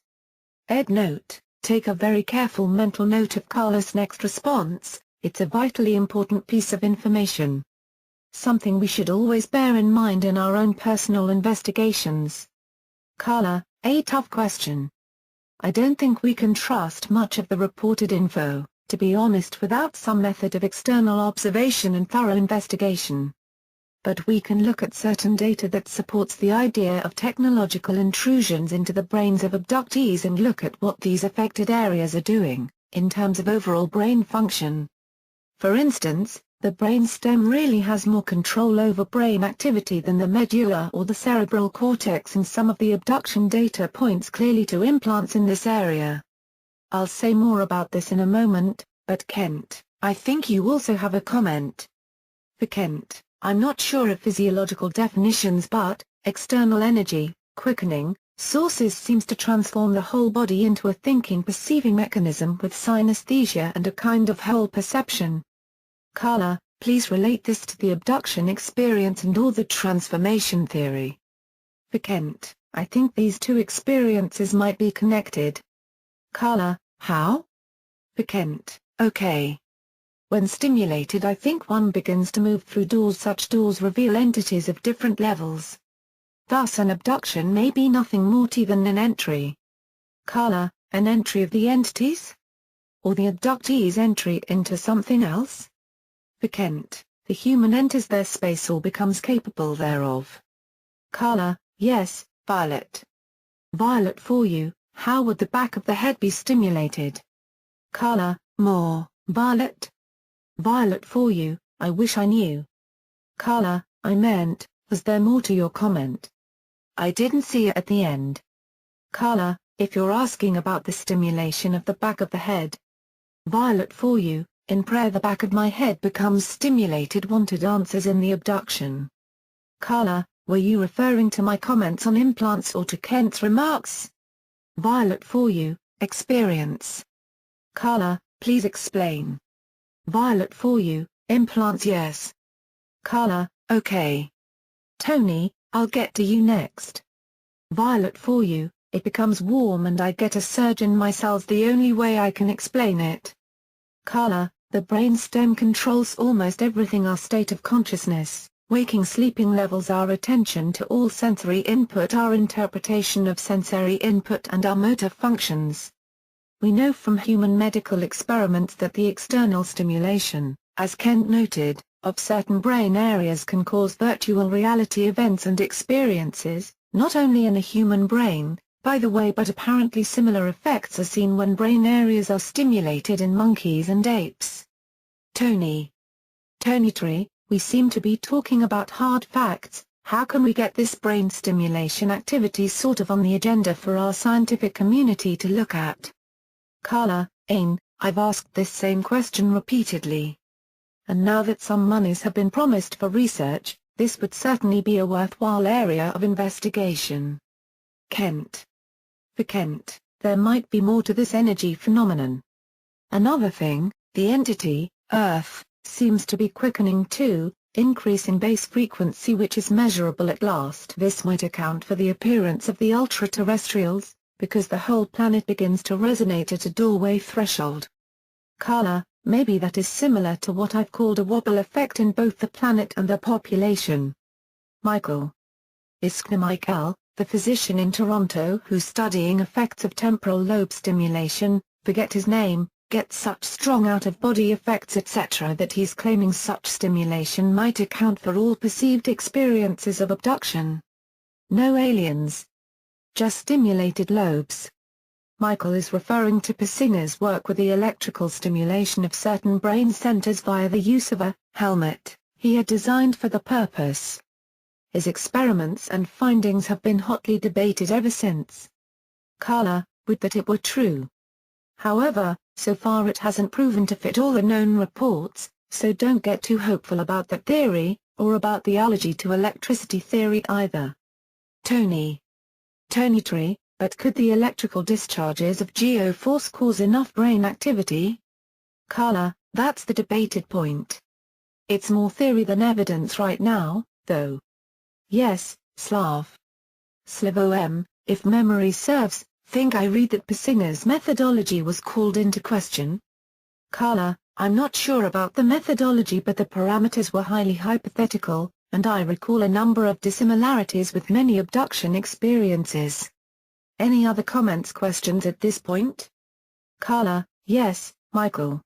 Ed note, take a very careful mental note of Karla's next response, it's a vitally important piece of information. Something we should always bear in mind in our own personal investigations. Karla, a tough question. I don't think we can trust much of the reported info, to be honest, without some method of external observation and thorough investigation. But we can look at certain data that supports the idea of technological intrusions into the brains of abductees and look at what these affected areas are doing, in terms of overall brain function. For instance, the brainstem really has more control over brain activity than the medulla or the cerebral cortex, and some of the abduction data points clearly to implants in this area. I'll say more about this in a moment, but Kent, I think you also have a comment. For Kent, I'm not sure of physiological definitions, but external energy, quickening, sources seems to transform the whole body into a thinking perceiving mechanism with synesthesia and a kind of whole perception. Karla, please relate this to the abduction experience and or the transformation theory. For Kent, I think these two experiences might be connected. Karla, how? Kent, okay. When stimulated, I think one begins to move through doors. Such doors reveal entities of different levels. Thus an abduction may be nothing more than an entry. Karla, an entry of the entities? Or the abductee's entry into something else? Kent, the human enters their space or becomes capable thereof. Karla, yes, Violet. Violet, for you, how would the back of the head be stimulated? Karla, more, Violet. Violet, for you, I wish I knew. Karla, I meant, was there more to your comment? I didn't see it at the end. Karla, if you're asking about the stimulation of the back of the head. Violet, for you, in prayer the back of my head becomes stimulated. Wanted answers in the abduction. Karla, were you referring to my comments on implants or to Kent's remarks? Violet, for you, experience. Karla, please explain. Violet, for you, implants, yes. Karla, okay. Tony, I'll get to you next. Violet, for you, it becomes warm and I get a surge in my cells. The only way I can explain it. Karla, the brainstem controls almost everything. Our state of consciousness, waking, sleeping levels, our attention to all sensory input, our interpretation of sensory input, and our motor functions. We know from human medical experiments that the external stimulation, as Kent noted, of certain brain areas can cause virtual reality events and experiences, not only in a human brain, by the way, but apparently similar effects are seen when brain areas are stimulated in monkeys and apes. Tony Tree, we seem to be talking about hard facts. How can we get this brain stimulation activity sort of on the agenda for our scientific community to look at? Karla, I've asked this same question repeatedly. And now that some monies have been promised for research, this would certainly be a worthwhile area of investigation. Kent. For Kent, there might be more to this energy phenomenon. Another thing, the entity, Earth, seems to be quickening too, increasing base frequency which is measurable at last. This might account for the appearance of the ultra-terrestrials, because the whole planet begins to resonate at a doorway threshold. Karla, maybe that is similar to what I've called a wobble effect in both the planet and the population. Michael Michael, the physician in Toronto who's studying effects of temporal lobe stimulation, forget his name, gets such strong out-of-body effects etc. that he's claiming such stimulation might account for all perceived experiences of abduction. No aliens. Just stimulated lobes. Michael is referring to Persinger's work with the electrical stimulation of certain brain centers via the use of a helmet he had designed for the purpose. His experiments and findings have been hotly debated ever since. Karla, would that it were true. However, so far it hasn't proven to fit all the known reports, so don't get too hopeful about that theory, or about the allergy to electricity theory either. Tony Tree, but could the electrical discharges of geoforce cause enough brain activity? Karla, that's the debated point. It's more theory than evidence right now, though. Yes, Slavo if memory serves, think I read that Persinger's methodology was called into question. Karla, I'm not sure about the methodology but the parameters were highly hypothetical, and I recall a number of dissimilarities with many abduction experiences. Any other comments, questions at this point? Karla, yes, Michael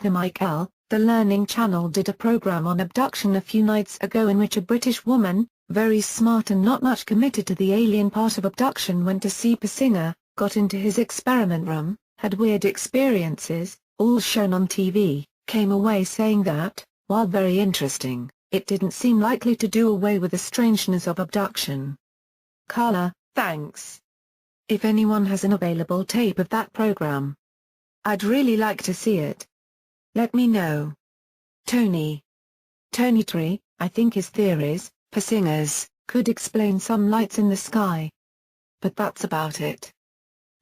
Michael, the Learning Channel did a program on abduction a few nights ago in which a British woman, very smart and not much committed to the alien part of abduction, went to see Persinger, got into his experiment room, had weird experiences, all shown on TV, came away saying that, while very interesting, it didn't seem likely to do away with the strangeness of abduction. Karla, thanks. If anyone has an available tape of that program, I'd really like to see it. Let me know. Tony Tree, I think his theories, Persinger's, could explain some lights in the sky. But that's about it.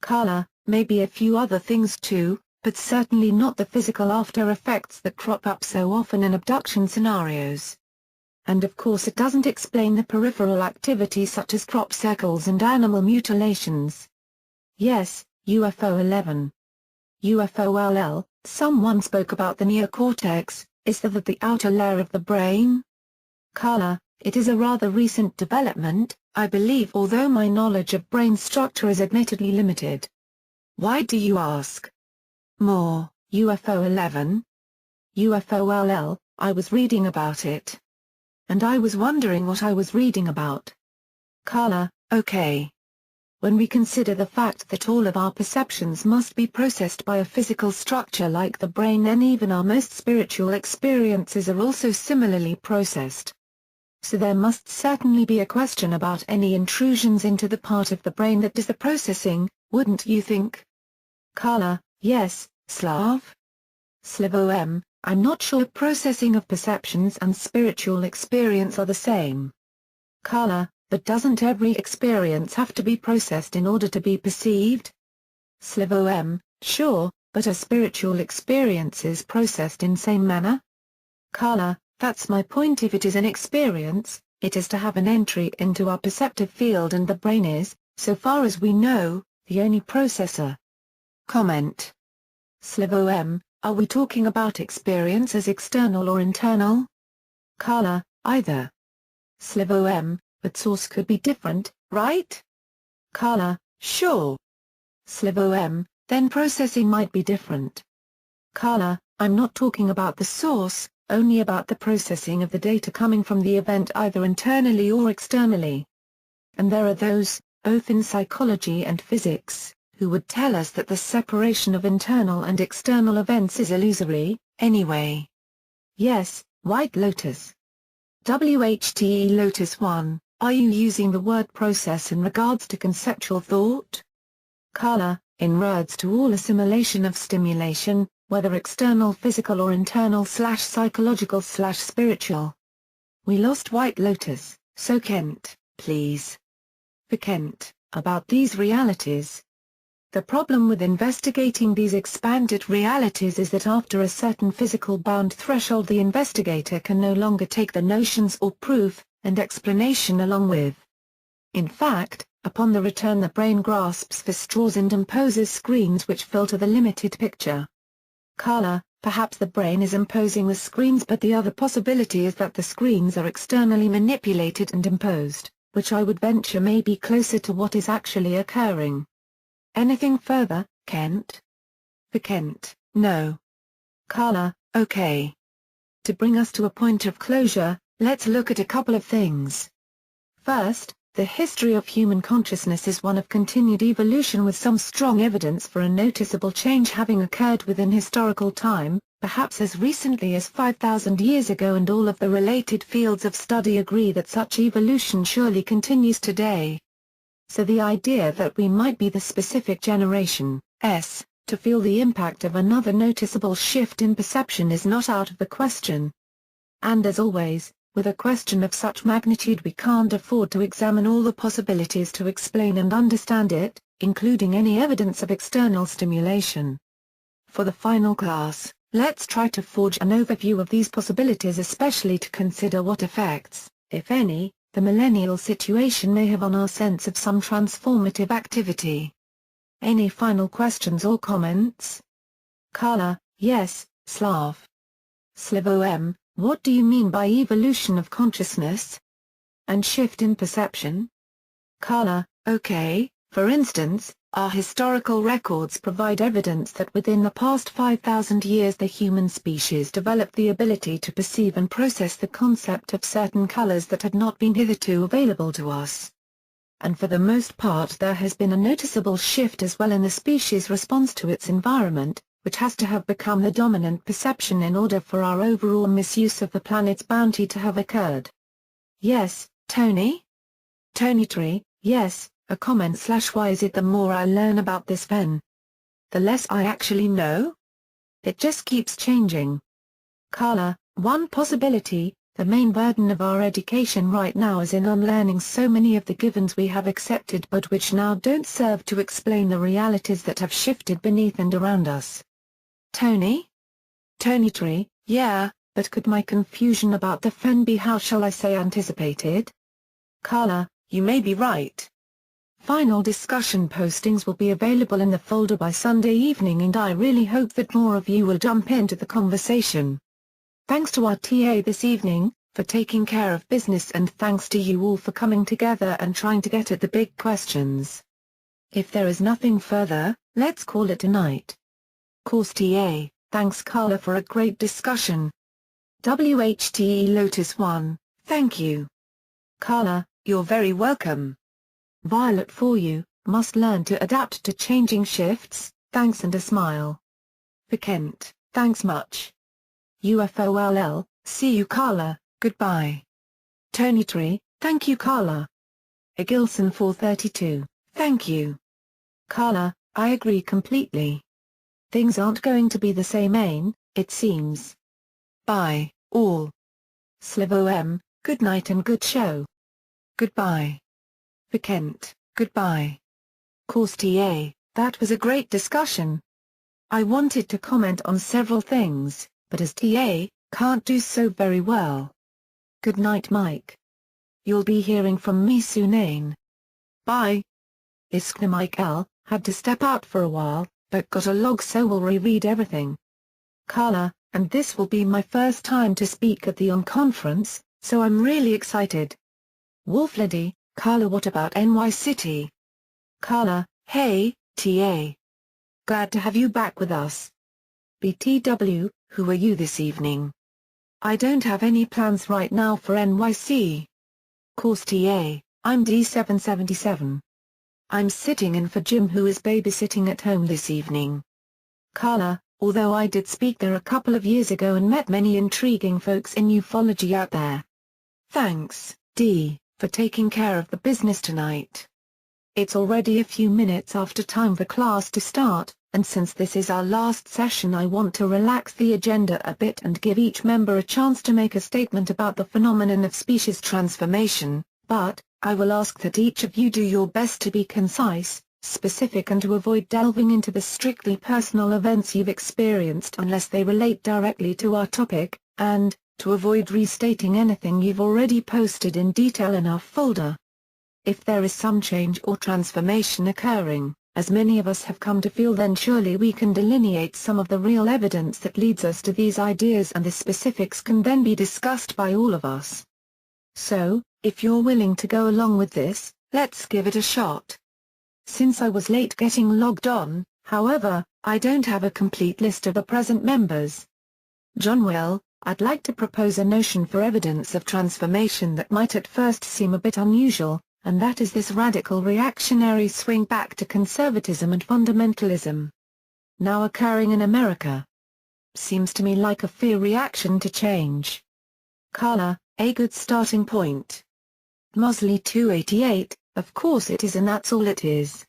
Karla, maybe a few other things too, but certainly not the physical after effects that crop up so often in abduction scenarios. And of course it doesn't explain the peripheral activity such as crop circles and animal mutilations. Yes, UFO 11. UFO-LL, someone spoke about the neocortex, is that the outer layer of the brain? Karla, it is a rather recent development, I believe, although my knowledge of brain structure is admittedly limited. Why do you ask? More, UFO 11? UFO-LL, I was reading about it. And I was wondering what I was reading about. Karla, okay. When we consider the fact that all of our perceptions must be processed by a physical structure like the brain, then even our most spiritual experiences are also similarly processed. So there must certainly be a question about any intrusions into the part of the brain that does the processing, wouldn't you think? Karla, yes, Slav. Slivo. I'm not sure processing of perceptions and spiritual experience are the same. Karla, but doesn't every experience have to be processed in order to be perceived? Slivo. Sure, but are spiritual experiences processed in same manner? Karla, that's my point. If it is an experience, it is to have an entry into our perceptive field, and the brain is, so far as we know, the only processor. Comment. Slivo. Are we talking about experience as external or internal? Karla, either. Slivo. But source could be different, right? Karla, sure. Slivo. Then processing might be different. Karla, I'm not talking about the source, only about the processing of the data coming from the event either internally or externally. And there are those, both in psychology and physics, who would tell us that the separation of internal and external events is illusory, anyway. Yes, White Lotus. WHTE Lotus 1, are you using the word process in regards to conceptual thought? Karla, in regards to all assimilation of stimulation, whether external physical or internal/psychological/spiritual. We lost White Lotus, so Kent, please. For Kent, about these realities. The problem with investigating these expanded realities is that after a certain physical bound threshold the investigator can no longer take the notions or proof, and explanation along with. In fact, upon the return the brain grasps for straws and imposes screens which filter the limited picture. Karla, perhaps the brain is imposing the screens, but the other possibility is that the screens are externally manipulated and imposed, which I would venture may be closer to what is actually occurring. Anything further, Kent? For Kent, no. Karla, okay. To bring us to a point of closure, let's look at a couple of things. First, the history of human consciousness is one of continued evolution with some strong evidence for a noticeable change having occurred within historical time, perhaps as recently as 5,000 years ago, and all of the related fields of study agree that such evolution surely continues today. So the idea that we might be the specific generation, to feel the impact of another noticeable shift in perception is not out of the question. And as always, with a question of such magnitude we can't afford to examine all the possibilities to explain and understand it, including any evidence of external stimulation. For the final class, let's try to forge an overview of these possibilities, especially to consider what effects, if any, the millennial situation may have on our sense of some transformative activity. Any final questions or comments? Karla, yes, Slav. Slivo. What do you mean by evolution of consciousness? And shift in perception? Karla, okay, for instance, our historical records provide evidence that within the past 5,000 years the human species developed the ability to perceive and process the concept of certain colors that had not been hitherto available to us. And for the most part there has been a noticeable shift as well in the species' response to its environment, which has to have become the dominant perception in order for our overall misuse of the planet's bounty to have occurred. Yes, Tony? Tony Tree, yes. A comment / why is it the more I learn about this then, the less I actually know? It just keeps changing. Karla, one possibility, the main burden of our education right now is in unlearning so many of the givens we have accepted but which now don't serve to explain the realities that have shifted beneath and around us. Tony? Tony Tree, yeah, but could my confusion about the fen be, how shall I say, anticipated? Karla, you may be right. Final discussion postings will be available in the folder by Sunday evening, and I really hope that more of you will jump into the conversation. Thanks to our TA this evening, for taking care of business, and thanks to you all for coming together and trying to get at the big questions. If there is nothing further, let's call it a night. Course TA, thanks Karla for a great discussion. WHTE Lotus 1, thank you. Karla, you're very welcome. Violet for you, must learn to adapt to changing shifts, thanks and a smile. For Kent, thanks much. UFOLL, see you Karla, goodbye. Tony Tree, thank you Karla. Agilson 432, thank you. Karla, I agree completely. Things aren't going to be the same, it seems. Bye, all. Slivo M, good night and good show. Goodbye. For Kent, goodbye. Course TA, that was a great discussion. I wanted to comment on several things, but as TA, can't do so very well. Good night Mike. You'll be hearing from me soon. Bye. Iskna Mike L, had to step out for a while, but got a log so we'll reread everything. Karla, and this will be my first time to speak at the ON conference, so I'm really excited. Wolf Lady, Karla, what about NY City? Karla, hey, TA. Glad to have you back with us. BTW, who are you this evening? I don't have any plans right now for NYC. Course TA, I'm D777. I'm sitting in for Jim, who is babysitting at home this evening. Karla, although I did speak there a couple of years ago and met many intriguing folks in ufology out there. Thanks, D, for taking care of the business tonight. It's already a few minutes after time for class to start, and since this is our last session, I want to relax the agenda a bit and give each member a chance to make a statement about the phenomenon of species transformation, but I will ask that each of you do your best to be concise, specific, and to avoid delving into the strictly personal events you've experienced unless they relate directly to our topic, and to avoid restating anything you've already posted in detail in our folder. If there is some change or transformation occurring, as many of us have come to feel, then surely we can delineate some of the real evidence that leads us to these ideas, and the specifics can then be discussed by all of us. So, if you're willing to go along with this, let's give it a shot. Since I was late getting logged on, however, I don't have a complete list of the present members. John Will, I'd like to propose a notion for evidence of transformation that might at first seem a bit unusual, and that is this radical reactionary swing back to conservatism and fundamentalism. Now occurring in America. Seems to me like a fear reaction to change. Karla, a good starting point. Mosley 288, of course it is, and that's all it is.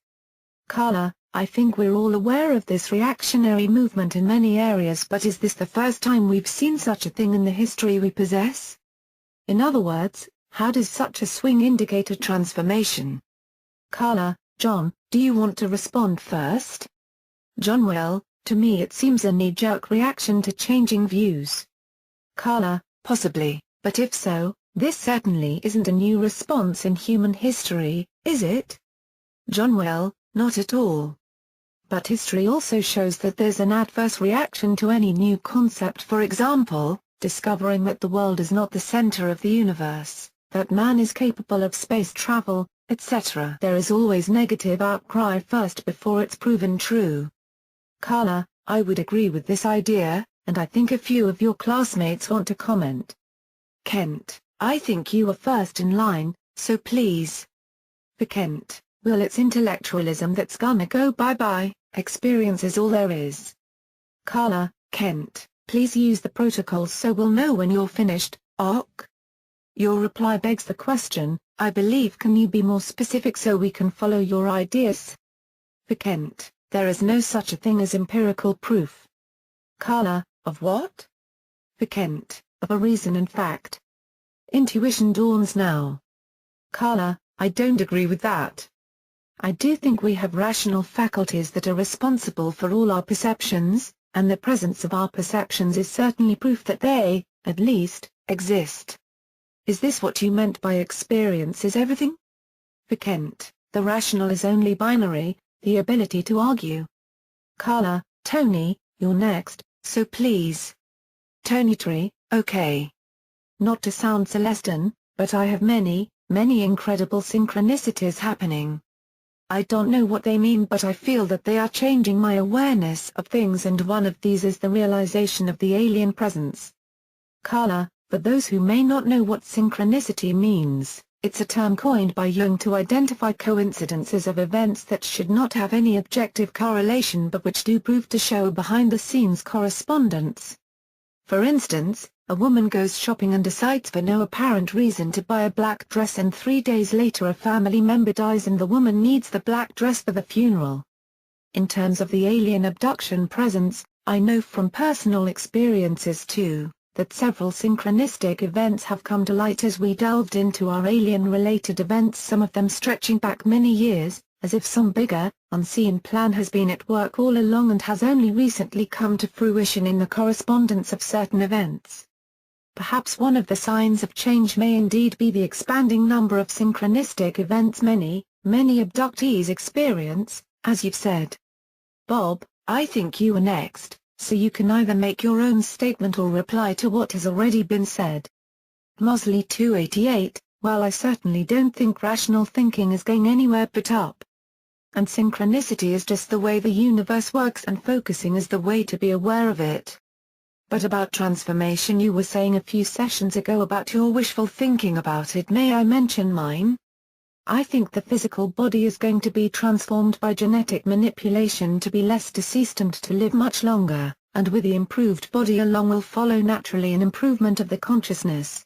Karla, I think we're all aware of this reactionary movement in many areas, but is this the first time we've seen such a thing in the history we possess? In other words, how does such a swing indicate a transformation? Karla, John, do you want to respond first? John will, to me it seems a knee-jerk reaction to changing views. Karla, possibly, but if so, this certainly isn't a new response in human history, is it? John will, not at all. But history also shows that there's an adverse reaction to any new concept, for example, discovering that the world is not the center of the universe, that man is capable of space travel, etc. There is always negative outcry first before it's proven true. Karla, I would agree with this idea, and I think a few of your classmates want to comment. Kent, I think you are first in line, so please. For Kent, well, it's intellectualism that's gonna go bye-bye, experience is all there is. Karla, Kent, please use the protocols so we'll know when you're finished, OK? Your reply begs the question, I believe. Can you be more specific so we can follow your ideas? For Kent, there is no such a thing as empirical proof. Karla, of what? For Kent, of a reason and fact. Intuition dawns now. Karla, I don't agree with that. I do think we have rational faculties that are responsible for all our perceptions, and the presence of our perceptions is certainly proof that they, at least, exist. Is this what you meant by experience is everything? Kent, the rational is only binary, the ability to argue. Karla, Tony, you're next, so please. Tony Tree, okay. Not to sound Celestin, but I have many incredible synchronicities happening. I don't know what they mean, but I feel that they are changing my awareness of things, and one of these is the realization of the alien presence. Karla, for those who may not know what synchronicity means, it's a term coined by Jung to identify coincidences of events that should not have any objective correlation but which do prove to show behind-the-scenes correspondence. For instance, a woman goes shopping and decides for no apparent reason to buy a black dress, and 3 days later a family member dies and the woman needs the black dress for the funeral. In terms of the alien abduction presence, I know from personal experiences too, that several synchronistic events have come to light as we delved into our alien-related events, some of them stretching back many years, as if some bigger, unseen plan has been at work all along and has only recently come to fruition in the correspondence of certain events. Perhaps one of the signs of change may indeed be the expanding number of synchronistic events many abductees experience, as you've said. Bob, I think you are next, so you can either make your own statement or reply to what has already been said. Mosley 288, well, I certainly don't think rational thinking is going anywhere but up. And synchronicity is just the way the universe works, and focusing is the way to be aware of it. But about transformation, you were saying a few sessions ago about your wishful thinking about it. May I mention mine? I think the physical body is going to be transformed by genetic manipulation to be less deceased and to live much longer, and with the improved body along will follow naturally an improvement of the consciousness.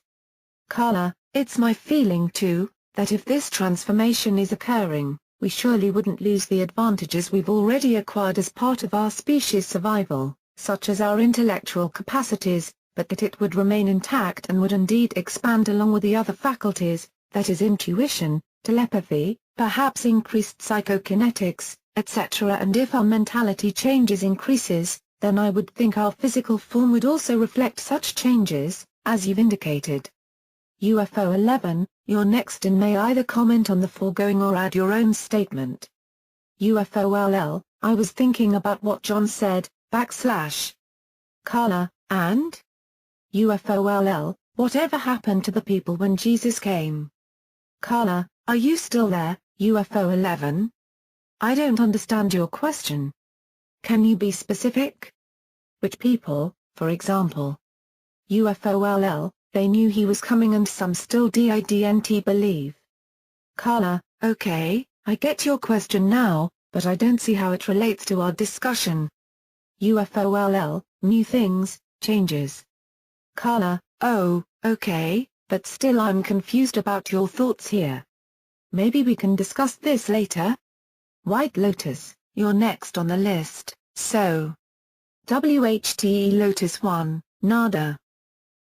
Karla, it's my feeling too, that if this transformation is occurring, we surely wouldn't lose the advantages we've already acquired as part of our species' survival, such as our intellectual capacities, but that it would remain intact and would indeed expand along with the other faculties, that is intuition, telepathy, perhaps increased psychokinetics, etc. And if our mentality changes increases, then I would think our physical form would also reflect such changes, as you've indicated. UFO 11, you're next and may either comment on the foregoing or add your own statement. UFO LL, I was thinking about what John said, / Karla, and? UFO LL, whatever happened to the people when Jesus came? Karla, are you still there, UFO 11? I don't understand your question. Can you be specific? Which people, for example? UFO LL, they knew he was coming and some still didn't believe. Karla, okay, I get your question now, but I don't see how it relates to our discussion. UFO LL, new things, changes. Karla, oh, okay, but still I'm confused about your thoughts here. Maybe we can discuss this later? White Lotus, you're next on the list, so. WHTE Lotus 1, nada.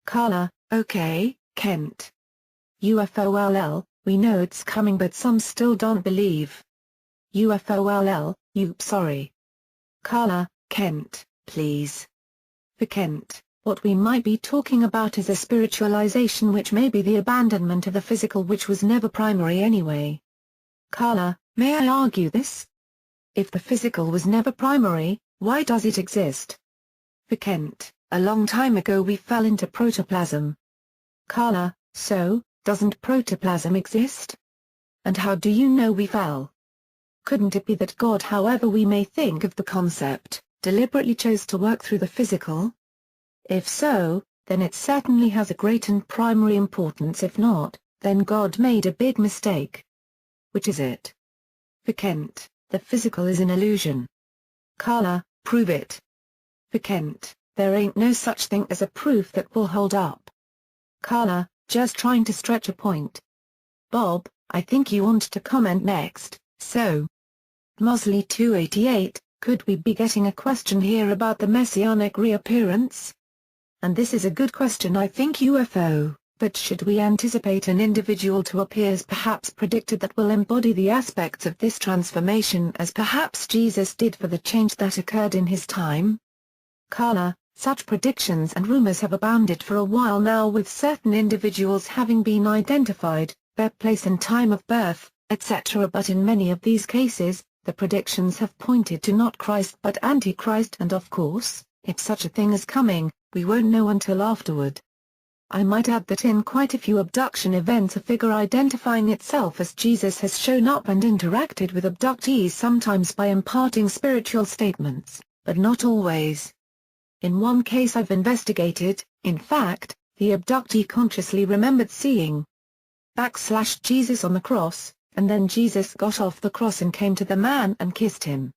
Karla, okay, Kent. UFO LL, we know it's coming but some still don't believe. UFO LL, sorry. Karla, Kent, please. For Kent, what we might be talking about is a spiritualization, which may be the abandonment of the physical, which was never primary anyway. Karla, may I argue this? If the physical was never primary, why does it exist? For Kent, a long time ago we fell into protoplasm. Karla, so, doesn't protoplasm exist? And how do you know we fell? Couldn't it be that God, however we may think of the concept, deliberately chose to work through the physical? If so, then it certainly has a great and primary importance. If not, then God made a big mistake. Which is it? For Kent, the physical is an illusion. Karla, prove it. For Kent, there ain't no such thing as a proof that will hold up. Karla, just trying to stretch a point. Bob, I think you want to comment next, so. Mosley 288, could we be getting a question here about the messianic reappearance? And this is a good question, I think, UFO, but should we anticipate an individual to appear as perhaps predicted that will embody the aspects of this transformation as perhaps Jesus did for the change that occurred in his time? Karla, Such predictions and rumors have abounded for a while now, with certain individuals having been identified, their place and time of birth, etc. But in many of these cases, the predictions have pointed to not Christ but Antichrist, and of course, if such a thing is coming, we won't know until afterward. I might add that in quite a few abduction events a figure identifying itself as Jesus has shown up and interacted with abductees, sometimes by imparting spiritual statements, but not always. In one case I've investigated, in fact, the abductee consciously remembered seeing Jesus on the cross, and then Jesus got off the cross and came to the man and kissed him.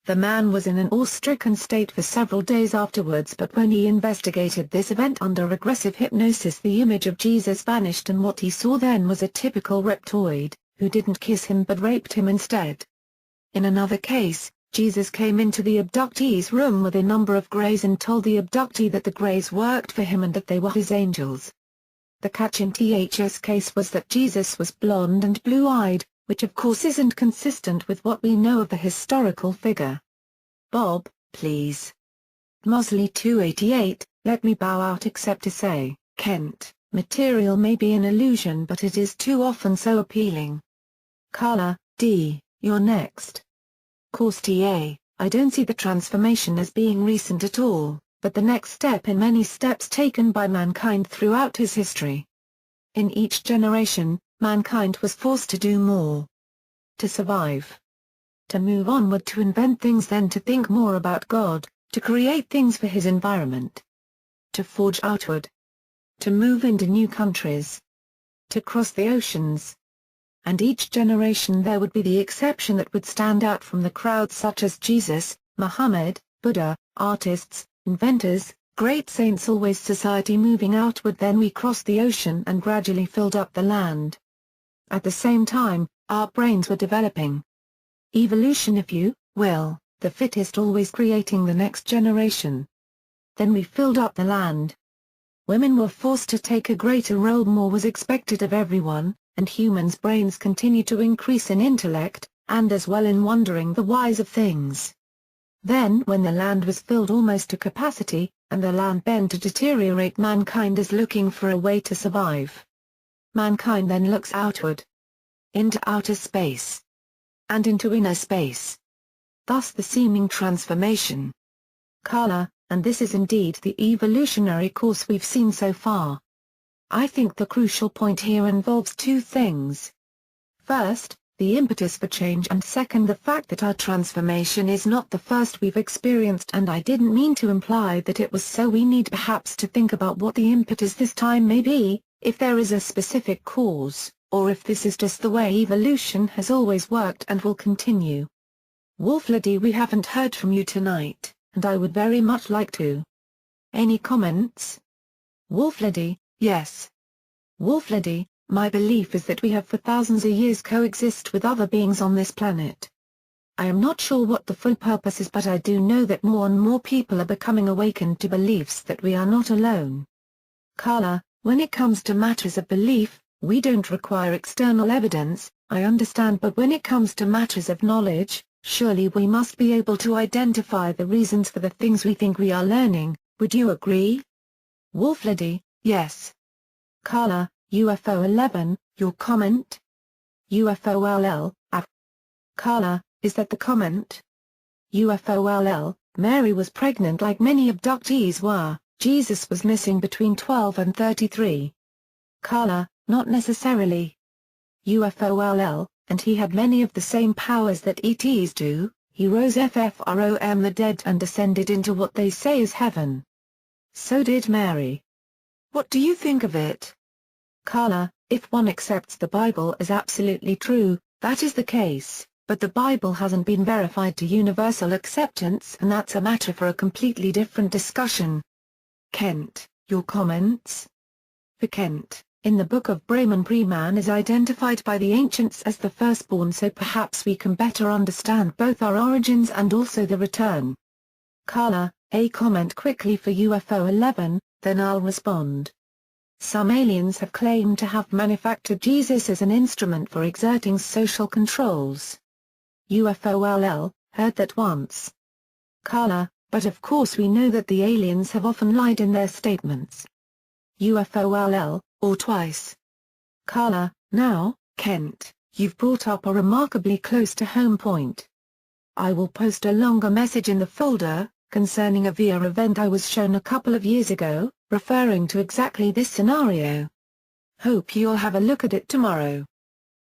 The man was in an awe-stricken state for several days afterwards, but when he investigated this event under aggressive hypnosis, the image of Jesus vanished, and what he saw then was a typical reptoid, who didn't kiss him but raped him instead. In another case, Jesus came into the abductee's room with a number of greys and told the abductee that the greys worked for him and that they were his angels. The catch in TH's case was that Jesus was blonde and blue-eyed, which of course isn't consistent with what we know of the historical figure. Bob, please. Mosley 288, let me bow out except to say, Kent, material may be an illusion but it is too often so appealing. Karla, D., you're next. Course TA, I don't see the transformation as being recent at all, but the next step in many steps taken by mankind throughout his history. In each generation, mankind was forced to do more. To survive. To move onward, to invent things, then to think more about God, to create things for his environment. To forge outward. To move into new countries. To cross the oceans. And each generation there would be the exception that would stand out from the crowd, such as Jesus, Muhammad, Buddha, artists, inventors, great saints, always society moving outward. Then we crossed the ocean and gradually filled up the land. At the same time, our brains were developing. Evolution, if you will, the fittest always creating the next generation. Then we filled up the land. Women were forced to take a greater role, more was expected of everyone, and humans' brains continue to increase in intellect, and as well in wondering the whys of things. Then when the land was filled almost to capacity, and the land began to deteriorate, mankind is looking for a way to survive. Mankind then looks outward. Into outer space. And into inner space. Thus the seeming transformation. Karla, and this is indeed the evolutionary course we've seen so far. I think the crucial point here involves two things. First, the impetus for change, and second, the fact that our transformation is not the first we've experienced, and I didn't mean to imply that it was so. We need perhaps to think about what the impetus this time may be, if there is a specific cause, or if this is just the way evolution has always worked and will continue. Wolflady, we haven't heard from you tonight, and I would very much like to. Any comments? Wolflady, yes. Wolflady, my belief is that we have for thousands of years coexist with other beings on this planet. I am not sure what the full purpose is, but I do know that more and more people are becoming awakened to beliefs that we are not alone. Karla, when it comes to matters of belief, we don't require external evidence, I understand, but when it comes to matters of knowledge, surely we must be able to identify the reasons for the things we think we are learning. Would you agree? Wolflady, yes. Karla, UFO 11, your comment? UFO LL, Karla, is that the comment? UFO LL, Mary was pregnant like many abductees were, Jesus was missing between 12 and 33. Karla, not necessarily. UFO LL, and he had many of the same powers that ETs do, he rose from the dead and descended into what they say is heaven. So did Mary. What do you think of it? Karla, if one accepts the Bible as absolutely true, that is the case, but the Bible hasn't been verified to universal acceptance, and that's a matter for a completely different discussion. Kent, your comments? For Kent, in the Book of Brahman, man is identified by the ancients as the firstborn, so perhaps we can better understand both our origins and also the return. Karla, a comment quickly for UFO 11, then I'll respond. Some aliens have claimed to have manufactured Jesus as an instrument for exerting social controls. UFO LL, heard that once. Karla, but of course we know that the aliens have often lied in their statements. UFOLL, or twice. Karla, now, Kent, you've brought up a remarkably close to home point. I will post a longer message in the folder, concerning a VR event I was shown a couple of years ago, referring to exactly this scenario. Hope you'll have a look at it tomorrow.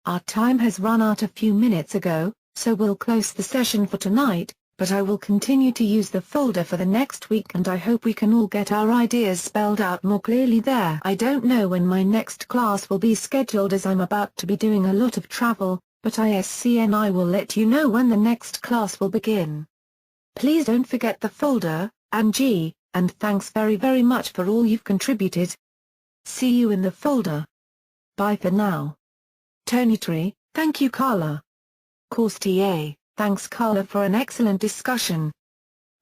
Our time has run out a few minutes ago, so we'll close the session for tonight, but I will continue to use the folder for the next week and I hope we can all get our ideas spelled out more clearly there. I don't know when my next class will be scheduled as I'm about to be doing a lot of travel, but ISCNI will let you know when the next class will begin. Please don't forget the folder, and thanks very much for all you've contributed. See you in the folder. Bye for now. Tony Tree, thank you Karla. Course TA, thanks Karla for an excellent discussion.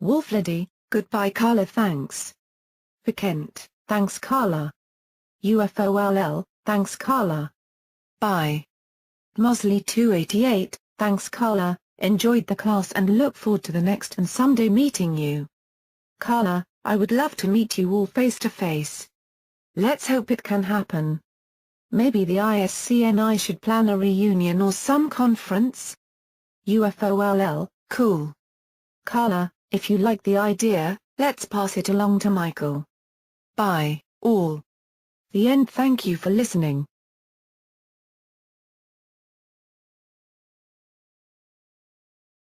Wolflady, goodbye Karla thanks. For Kent, thanks Karla. UFOLL, thanks Karla. Bye. Mosley 288, thanks Karla, enjoyed the class and look forward to the next and someday meeting you. Karla, I would love to meet you all face to face. Let's hope it can happen. Maybe the ISCNI should plan a reunion or some conference? UFOLL, cool. Karla, if you like the idea, let's pass it along to Michael. Bye, all. The end. Thank you for listening.